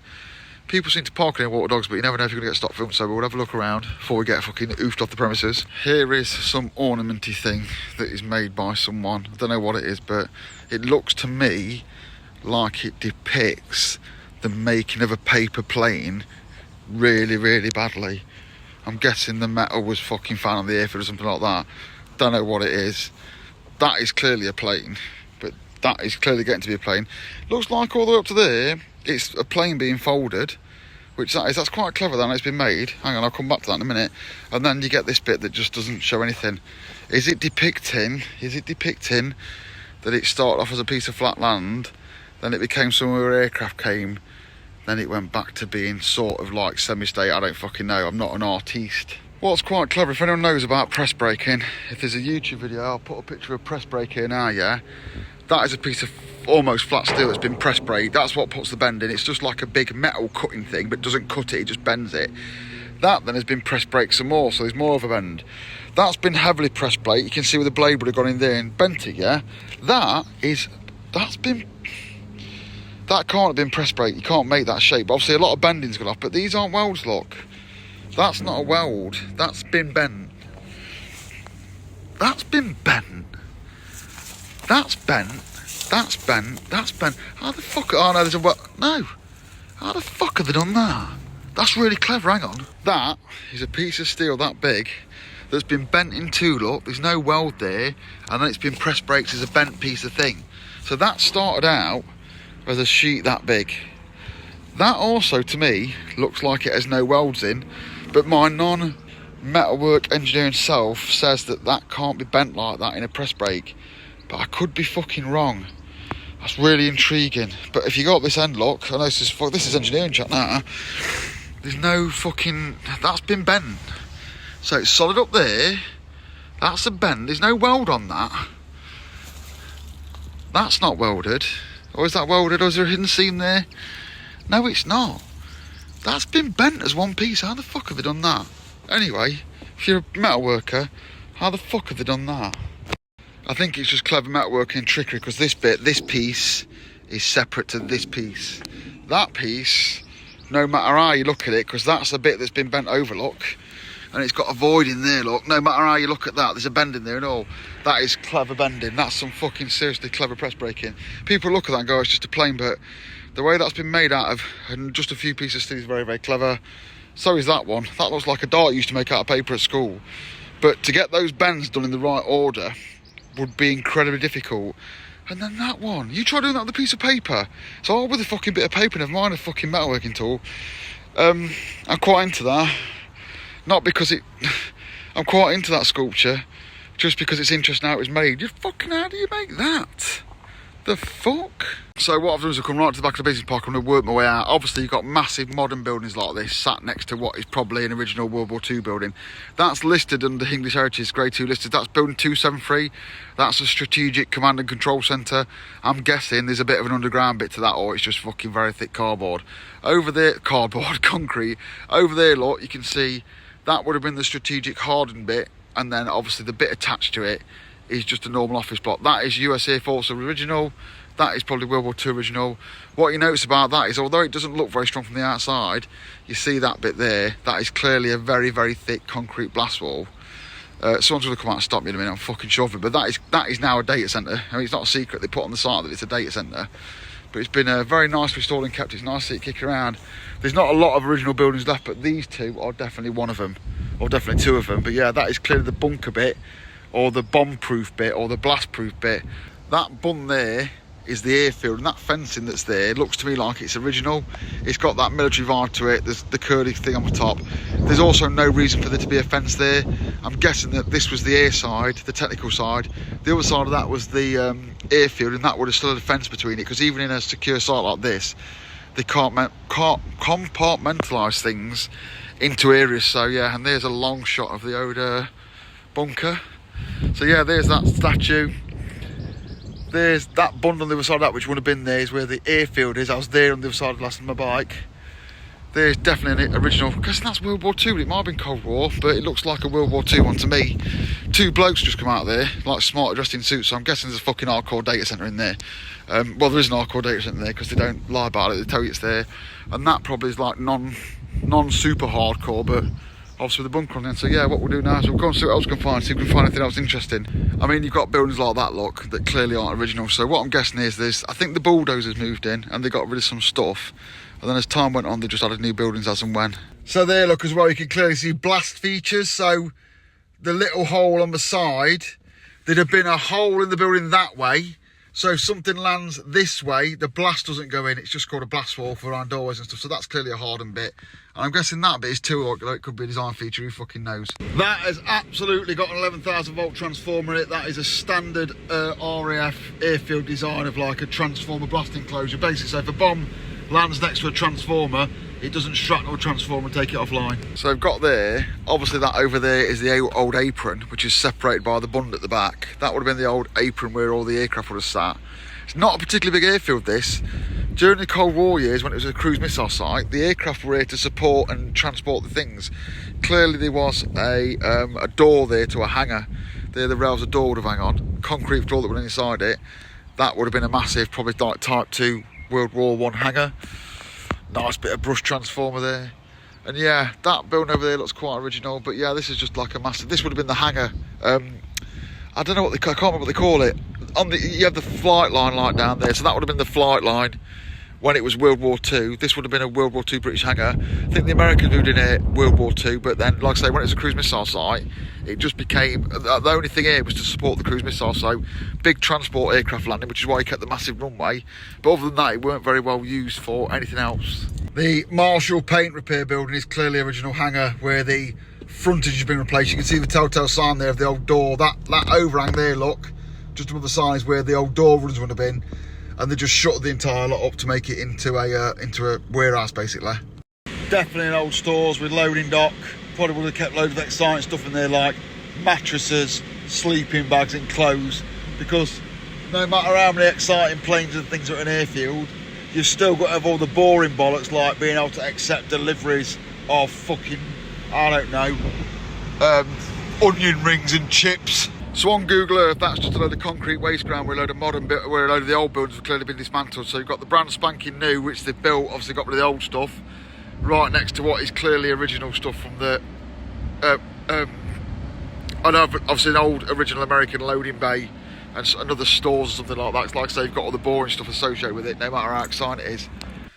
[SPEAKER 2] People seem to park near water dogs, but you never know if you're going to get stopped filmed, so we'll have a look around before we get fucking oofed off the premises. Here is some ornamenty thing that is made by someone. I don't know what it is, but it looks to me like it depicts the making of a paper plane really, really badly. I'm guessing the metal was fucking found on the airfield or something like that. Don't know what it is. That is clearly a plane, but that is clearly getting to be a plane. Looks like all the way up to there, it's a plane being folded, which that's quite clever then, it's been made. Hang on, I'll come back to that in a minute. And then you get this bit that just doesn't show anything. Is it depicting that it started off as a piece of flat land, then it became somewhere where aircraft came, then it went back to being sort of like semi-state? I don't fucking know, I'm not an artiste. What's quite clever, if anyone knows about press braking, if there's a YouTube video, I'll put a picture of press brake here now, yeah? That is a piece of almost flat steel that's been press braked. That's what puts the bend in. It's just like a big metal cutting thing, but doesn't cut it, it just bends it. That then has been press braked some more, so there's more of a bend. That's been heavily press braked. You can see where the blade would have gone in there and bent it, yeah? That can't have been press braked. You can't make that shape. Obviously a lot of bending's gone off, but these aren't welds, look. That's not a weld. That's been bent. That's been bent. That's bent. That's bent. That's bent. How the fuck? Oh no, there's a weld. No. How the fuck have they done that? That's really clever. Hang on. That is a piece of steel that big that's been bent in two. Look, there's no weld there, and then it's been press braked as a bent piece of thing. So that started out as a sheet that big. That also, to me, looks like it has no welds in, but my non-metalwork engineering self says that that can't be bent like that in a press brake. But I could be fucking wrong. That's really intriguing. But if you got this end lock, I know this is engineering chat now. There's no fucking, that's been bent. So it's solid up there. That's a bend. There's no weld on that. That's not welded. Or is that welded, or is there a hidden seam there? No, it's not. That's been bent as one piece. How the fuck have they done that? Anyway, if you're a metal worker, how the fuck have they done that? I think it's just clever metalworking and trickery, because this piece is separate to this piece. That piece, no matter how you look at it, because that's a bit that's been bent over, look, and it's got a void in there, look. No matter how you look at that, there's a bend in there and all. That is clever bending. That's some fucking seriously clever press braking. People look at that and go, it's just a plane, but the way that's been made out of, and just a few pieces of steel, is very, very clever. So is that one. That looks like a dart you used to make out of paper at school. But to get those bends done in the right order would be incredibly difficult. And then that one, you try doing that with a piece of paper. So with a fucking bit of paper, never mind a fucking metalworking tool. I'm quite into that. Not because I'm quite into that sculpture, just because it's interesting how it was made. How do you make that? The fuck? So what I've done is I've come right to the back of the business park and I've worked my way out. Obviously you've got massive modern buildings like this sat next to what is probably an original World War II building. That's listed under English Heritage, Grade 2 listed. That's building 273. That's a strategic command and control centre. I'm guessing there's a bit of an underground bit to that, or it's just fucking very thick cardboard. Over there, concrete. Over there, look, you can see that would have been the strategic hardened bit, and then obviously the bit attached to it is just a normal office block. That is US Air Force original. That is probably World War II original. What you notice about that is, although it doesn't look very strong from the outside, you see that bit there, that is clearly a very, very thick concrete blast wall. Someone's going to come out and stop me in a minute, I'm fucking shoving, but that is now a data centre. I mean, it's not a secret, they put on the site that it's a data centre. But it's been very nice restored and kept. It's nice to see it kick around. There's not a lot of original buildings left, but these two are definitely one of them, or definitely two of them. But yeah, that is clearly the bunker bit, or the bomb-proof bit, or the blast-proof bit. That bun there is the airfield, and that fencing that's there looks to me like it's original. It's got that military vibe to it. There's the curly thing on the top. There's also no reason for there to be a fence there. I'm guessing that this was the air side, the technical side. The other side of that was the airfield, and that would have still had a fence between it, because even in a secure site like this, they can't compartmentalise things into areas. So yeah, and there's a long shot of the old bunker. So yeah, there's that statue. There's that bund on the other side of that, which would have been there, is where the airfield is. I was there on the other side last on my bike. There's definitely an original. I'm guessing that's World War II, but it might have been Cold War, but it looks like a World War II one to me. Two blokes just come out there, like smart dressed in suits, so I'm guessing there's a fucking hardcore data centre in there. Well, there is an hardcore data centre there because they don't lie about it, they tell you it's there. And that probably is like non-super hardcore, but obviously with the bunker on then. So yeah, what we'll do now is we'll go and see what else we can find, see if we can find anything else interesting. I mean, you've got buildings like that, look, that clearly aren't original. So what I'm guessing is I think the bulldozers moved in and they got rid of some stuff. And then as time went on, they just added new buildings as and when. So there, look, as well, you can clearly see blast features. So the little hole on the side, there'd have been a hole in the building that way. So if something lands this way, the blast doesn't go in. It's just called a blast wall for around doorways and stuff. So that's clearly a hardened bit. And I'm guessing that bit is too, or it could be a design feature, who fucking knows. That has absolutely got an 11,000 volt transformer in it. That is a standard RAF airfield design of like a transformer blast enclosure. Basically, so if a bomb lands next to a transformer, it doesn't shrapnel a transformer and take it offline. So I've got there, obviously that over there is the old apron, which is separated by the bund at the back. That would have been the old apron where all the aircraft would have sat. It's not a particularly big airfield, this. During the Cold War years, when it was a cruise missile site, the aircraft were here to support and transport the things. Clearly there was a door there to a hangar. There the rails, the door would have hung on. Concrete floor that went inside it. That would have been a massive, probably like Type 2 World War I hangar. Nice bit of brush transformer there. And yeah, that building over there looks quite original, but yeah, this is just like a massive, this would have been the hangar. I don't know what I can't remember what they call it. You have the flight line like down there, so that would have been the flight line when it was World War II. This would have been a World War II British hangar. I think the Americans moved in here World War II, but then, like I say, when it was a cruise missile site, it just became, the only thing here was to support the cruise missile, so big transport aircraft landing, which is why you kept the massive runway, but other than that, it weren't very well used for anything else. The Marshall Paint Repair building is clearly original hangar, where the frontage has been replaced. You can see the telltale sign there of the old door, that overhang there, look, just above the sign is where the old door runners would have been, and they just shut the entire lot up to make it into a warehouse, basically. Definitely an old stores with loading dock. Probably would have kept loads of exciting stuff in there, like mattresses, sleeping bags and clothes, because no matter how many exciting planes and things are at an airfield, you've still got to have all the boring bollocks, like being able to accept deliveries of fucking, I don't know, onion rings and chips. So on Google Earth, that's just a load of concrete waste ground where a load of where a load of the old buildings have clearly been dismantled. So you've got the brand spanking new, which they've built, obviously got rid of the old stuff, right next to what is clearly original stuff from the, I know, obviously an old original American loading bay and other stores or something like that. It's like I say, you've got all the boring stuff associated with it, no matter how exciting it is.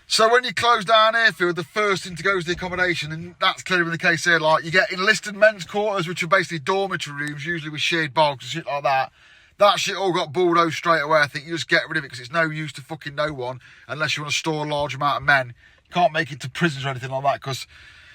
[SPEAKER 2] So when you close down airfield, the first thing to go is the accommodation, and that's clearly been the case here. Like, you get enlisted men's quarters, which are basically dormitory rooms, usually with shared bogs and shit like that. That shit all got bulldozed straight away. I think you just get rid of it because it's no use to fucking no one unless you want to store a large amount of men. You can't make it to prisons or anything like that because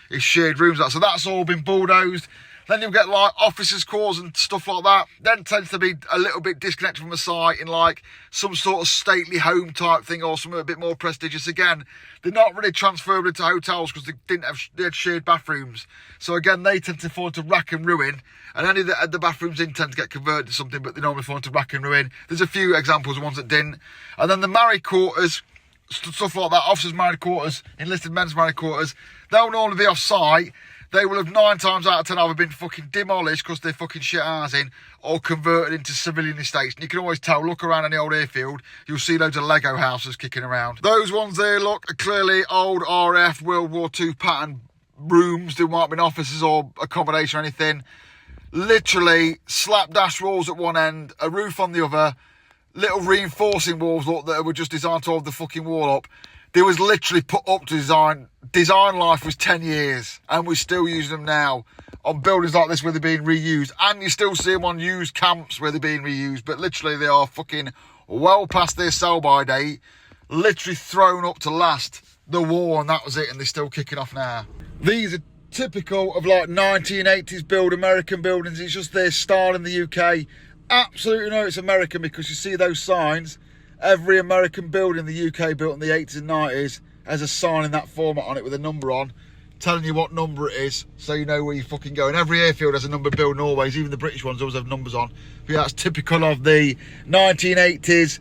[SPEAKER 2] it's shared rooms. So that's all been bulldozed. Then you'll get like officers' quarters and stuff like that. Then tends to be a little bit disconnected from the site in like some sort of stately home type thing or something a bit more prestigious. Again, they're not really transferable into hotels because they had shared bathrooms. So again, they tend to fall into rack and ruin. And any of the bathrooms in tend to get converted to something, but they normally fall into rack and ruin. There's a few examples of ones that didn't. And then the married quarters, stuff like that, officers' married quarters, enlisted men's married quarters, they'll normally be off site. They will have 9 times out of 10 either been fucking demolished because they're fucking shit housing or converted into civilian estates. And you can always tell, look around any old airfield, you'll see loads of Lego houses kicking around. Those ones there, look, are clearly old RAF World War II pattern rooms. There might have been offices or accommodation or anything. Literally slapdash walls at one end, a roof on the other, little reinforcing walls, look, that were just designed to hold the fucking wall up. They was literally put up to design. Design life was 10 years and we're still using them now on buildings like this where they're being reused, and you still see them on used camps where they're being reused, but literally they are fucking well past their sell-by date, literally thrown up to last the war, and that was it, and they're still kicking off now. These are typical of like 1980s build American buildings. It's just their style in the UK. Absolutely know it's American because you see those signs. Every American building in the UK built in the 80s and 90s has a sign in that format on it with a number on, telling you what number it is, so you know where you fucking go. And every airfield has a number building always, even the British ones always have numbers on. But yeah, that's typical of the 1980s,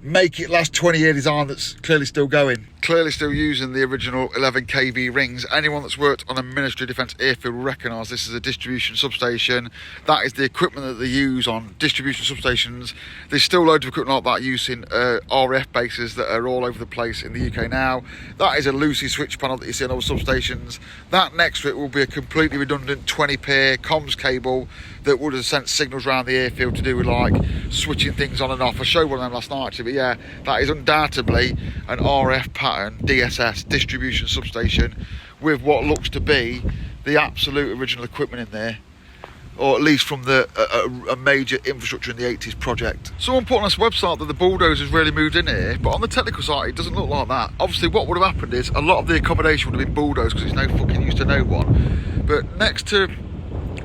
[SPEAKER 2] make it last 20-year design that's clearly still going. Clearly still using the original 11 kV rings. Anyone that's worked on a Ministry of Defence airfield will recognise this is a distribution substation. That is the equipment that they use on distribution substations. There's still loads of equipment like that using RAF bases that are all over the place in the UK now. That is a Lucy switch panel that you see on all substations. That next to it will be a completely redundant 20 pair comms cable that would have sent signals around the airfield to do with like switching things on and off. I showed one of them last night actually, but yeah, that is undoubtedly an RF pattern DSS distribution substation with what looks to be the absolute original equipment in there, or at least from a major infrastructure in the 80s project. Someone put on this website that the bulldozers really moved in here, but on the technical side it doesn't look like that. Obviously what would have happened is a lot of the accommodation would have been bulldozed because it's no fucking use to no one, but next to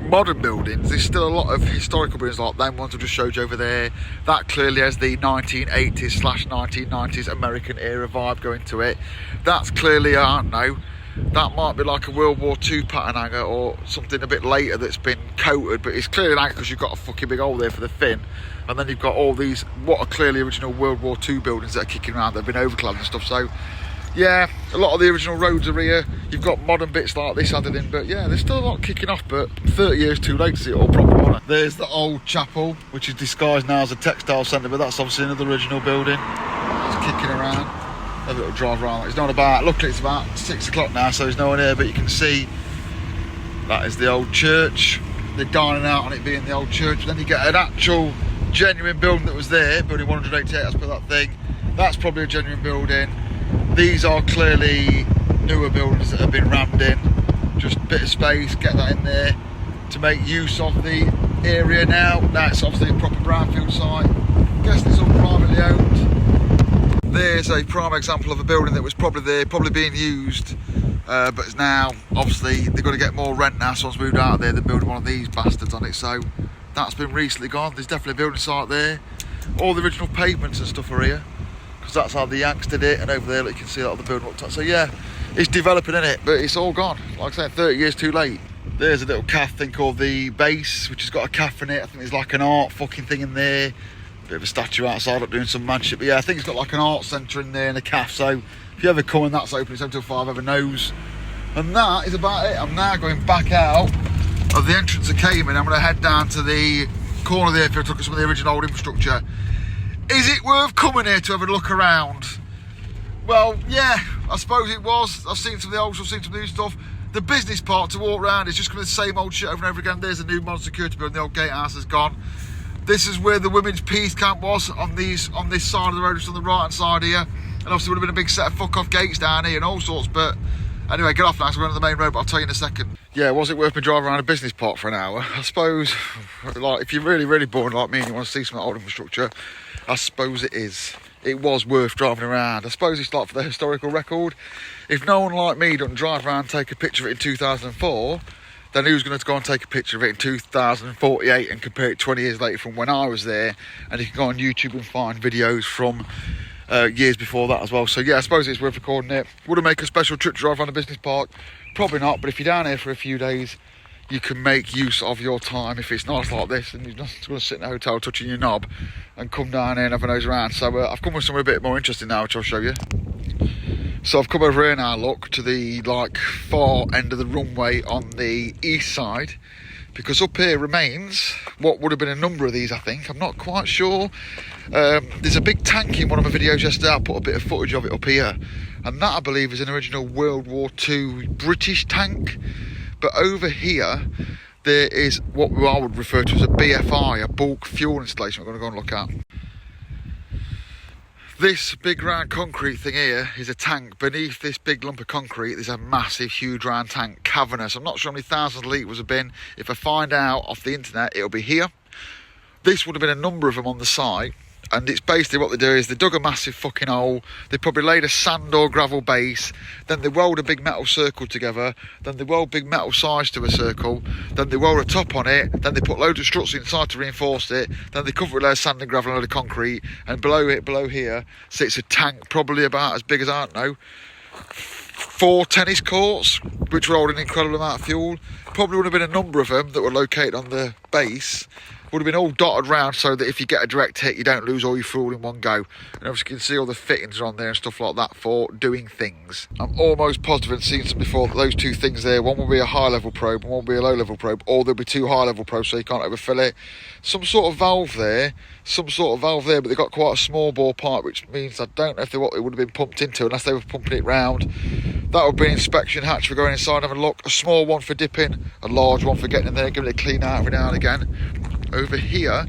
[SPEAKER 2] modern buildings there's still a lot of historical buildings like them ones I just showed you over there. That clearly has the 1980s/1990s American era vibe going to it. That's clearly, I don't know, that might be like a World War II pattern hangar or something a bit later that's been coated, but it's clearly an hangar because you've got a fucking big hole there for the fin, and then you've got all these what are clearly original World War II buildings that are kicking around that have been overclad and stuff. So yeah, a lot of the original roads are here. You've got modern bits like this added in, but yeah, there's still a lot kicking off, but 30 years too late to see it all proper on it. There's the old chapel, which is disguised now as a textile centre, but that's obviously another original building. It's kicking around. Have a little drive around. It's not about, luckily it's about 6 o'clock now, so there's no one here, but you can see that is the old church. They're dining out on it being the old church. Then you get an actual genuine building that was there, building 188, that's put that thing. That's probably a genuine building. These are clearly newer buildings that have been rammed in. Just a bit of space, get that in there to make use of the area now. That's obviously a proper brownfield site. Guess it's all privately owned. There's a prime example of a building that was probably there, probably being used, but it's now, obviously, they've got to get more rent now. Someone's moved out of there, they're building one of these bastards on it, so that's been recently gone. There's definitely a building site there. All the original pavements and stuff are here, because that's how the Yanks did it, and over there you can see that other building looked at. So yeah, it's developing in it, but it's all gone. Like I said, 30 years too late. There's a little cafe thing called the Base, which has got a cafe in it. I think there's like an art fucking thing in there. Bit of a statue outside up doing some mad shit. But yeah, I think it's got like an art centre in there and a cafe. So if you ever come and that's open, it's open till 5, ever knows. And that is about it. I'm now going back out of the entrance I came in. I'm going to head down to the corner of the airfield to look at some of the original old infrastructure. Is it worth coming here to have a look around? Well, yeah, I suppose it was. I've seen some of the old stuff, I've seen some new stuff. The business part to walk around is just going to be the same old shit over and over again. There's a new modern security building, the old gatehouse has gone. This is where the women's peace camp was, on this side of the road, just on the right hand side here. And obviously would have been a big set of fuck off gates down here and all sorts, but anyway, get off now, so we're on the main road, but I'll tell you in a second. Yeah, was it worth me driving around a business park for an hour? I suppose, like, if you're really, really bored like me and you want to see some old infrastructure, I suppose it is. It was worth driving around. I suppose it's like for the historical record. If no one like me doesn't drive around and take a picture of it in 2004, then who's going to go and take a picture of it in 2048 and compare it 20 years later from when I was there? And you can go on YouTube and find videos from years before that as well. So yeah, I suppose it's worth recording it. Would I make a special trip to drive around a business park? Probably not, but if you're down here for a few days, you can make use of your time if it's nice like this and you're not going to sit in a hotel touching your knob and come down here and have a nose around. So I've come with somewhere a bit more interesting now, which I'll show you. So I've come over here now, look, to the like far end of the runway on the east side, because up here remains what would have been a number of these, I think. I'm not quite sure. There's a big tank in one of my videos yesterday. I put a bit of footage of it up here, and that I believe is an original World War II British tank. But over here there is what I would refer to as a BFI, a bulk fuel installation. We're going to go and look at. This big round concrete thing here is a tank. Beneath this big lump of concrete there's a massive huge round tank, cavernous. I'm not sure how many thousands of litres have been. If I find out off the internet, it'll be here. This would have been a number of them on the site, and it's basically what they do is they dug a massive fucking hole, they probably laid a sand or gravel base, then they weld a big metal circle together, then they weld big metal sides to a circle, then they weld a top on it, then they put loads of struts inside to reinforce it, then they cover it with a load of sand and gravel and a load of concrete, and below here sits a tank probably about as big as, I don't know, 4 tennis courts, which were holding an incredible amount of fuel. Probably would have been a number of them that were located on the base, would have been all dotted around so that if you get a direct hit, you don't lose all your fuel in one go. And obviously you can see all the fittings are on there and stuff like that for doing things. I'm almost positive and seen some before that those two things there, one will be a high level probe and one will be a low level probe, or there'll be two high level probes so you can't overfill it. Some sort of valve there, but they've got quite a small bore pipe, which means I don't know if they what it would have been pumped into unless they were pumping it round. That would be an inspection hatch for going inside and having a look. A small one for dipping, a large one for getting in there, giving it a clean out every now and again. Over here,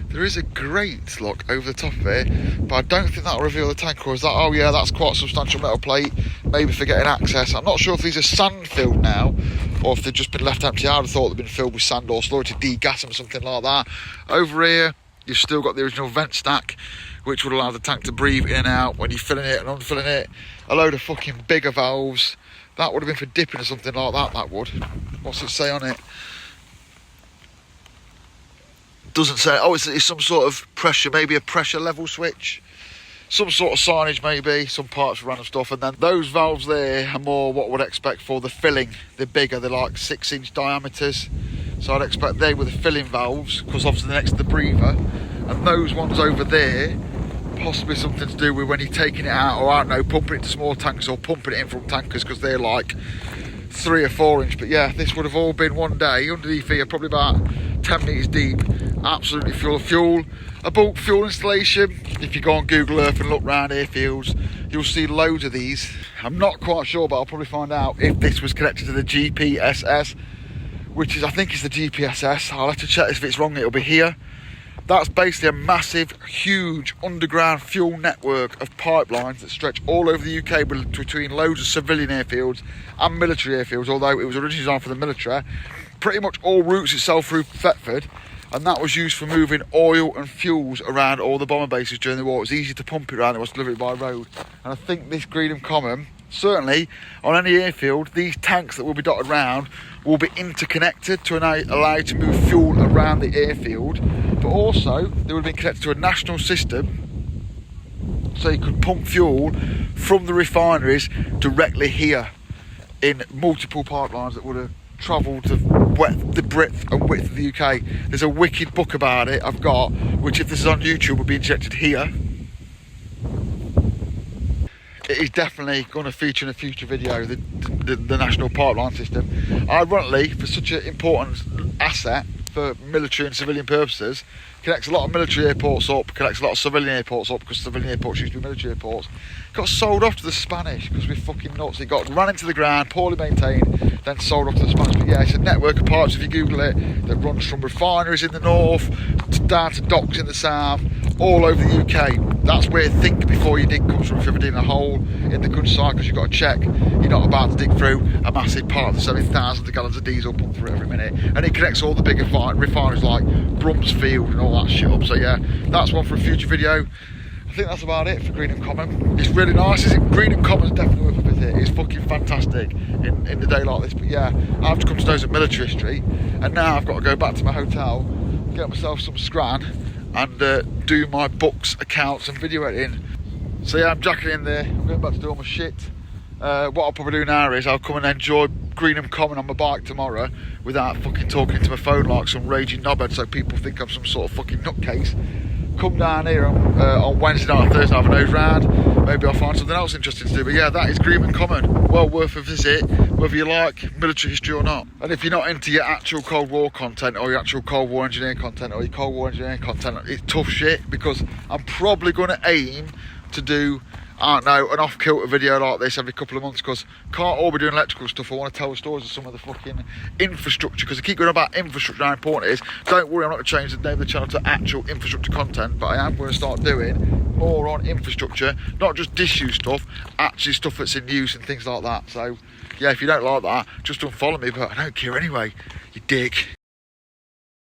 [SPEAKER 2] there is a grate, look, over the top of it, but I don't think that'll reveal the tank, or is that, oh yeah, that's quite a substantial metal plate, maybe for getting access. I'm not sure if these are sand filled now, or if they've just been left empty. I'd have thought they've been filled with sand or slurry to degas them, something like that. Over here, you've still got the original vent stack, which would allow the tank to breathe in and out when you're filling it and unfilling it. A load of fucking bigger valves. That would have been for dipping or something like that, that would. What's it say on it? Doesn't say. Oh, it's some sort of pressure, maybe a pressure level switch. Some sort of signage maybe, some parts for random stuff. And then those valves there are more what I would expect for the filling. They're bigger, they're like 6-inch diameters. So I'd expect they were the filling valves, because obviously they're next to the breather. And those ones over there, possibly something to do with when you're taking it out, or I don't know, pumping it to small tankers or pumping it in from tankers, because they're like 3 or 4 inch. But yeah, this would have all been one day underneath here, probably about 10 metres deep, absolutely full of fuel. A bulk fuel installation. If you go on Google Earth and look around airfields, you'll see loads of these. I'm not quite sure, but I'll probably find out if this was connected to the GPSS, which is, I think it's the GPSS. I'll have to check if it's wrong, it'll be here. That's basically a massive, huge underground fuel network of pipelines that stretch all over the UK between loads of civilian airfields and military airfields, although it was originally designed for the military. Pretty much all routes itself through Thetford, and that was used for moving oil and fuels around all the bomber bases during the war. It was easy to pump it around, it was delivered by road. And I think this Greenham Common, certainly on any airfield, these tanks that will be dotted around will be interconnected to allow you to move fuel around the airfield, but also they would have been connected to a national system so you could pump fuel from the refineries directly here in multiple pipelines that would have travelled the breadth and width of the UK. There's a wicked book about it I've got, which if this is on YouTube will be injected here. It is definitely going to feature in a future video, the national pipeline system. Ironically, for such an important asset for military and civilian purposes, connects a lot of military airports up, connects a lot of civilian airports up, because civilian airports used to be military airports. Got sold off to the Spanish because we're fucking nuts. It got ran into the ground, poorly maintained, then sold off to the Spanish. But yeah, it's a network of pipes, if you Google it, that runs from refineries in the north down to docks in the south, all over the UK. That's where think before you dig comes from. If you're ever digging a hole in the countryside, because you've got to check you're not about to dig through a massive part of the 7,000 gallons of diesel pumped through every minute. And it connects all the bigger refineries like Brumsfield and all that shit up. So yeah, that's one for a future video. I think that's about it for Greenham Common. It's really nice. Greenham Common's definitely worth a visit. It's fucking fantastic in the day like this. But yeah, I have to come to know some military history, and now I've got to go back to my hotel, get myself some scran, and do my books, accounts and video editing. So yeah, I'm jacking in there. I'm going back to do all my shit. What I'll probably do now is I'll come and enjoy Greenham Common on my bike tomorrow without fucking talking into my phone like some raging knobhead, so people think I'm some sort of fucking nutcase. Come down here on Wednesday night or Thursday, have a nose round. Maybe I'll find something else interesting to do. But yeah, that is Greenham Common. Well worth a visit, whether you like military history or not. And if you're not into your actual Cold War content, or your actual Cold War engineering content, or your Cold War engineering content, it's tough shit, because I'm probably going to aim to do, I don't know, an off-kilter video like this every couple of months, because can't all be doing electrical stuff. I want to tell the stories of some of the fucking infrastructure, because I keep going about infrastructure, how important it is. Don't worry, I'm not going to change the name of the channel to actual infrastructure content, but I am going to start doing more on infrastructure, not just disused stuff, actually stuff that's in use and things like that. So yeah, if you don't like that, just unfollow me, but I don't care anyway, you dick.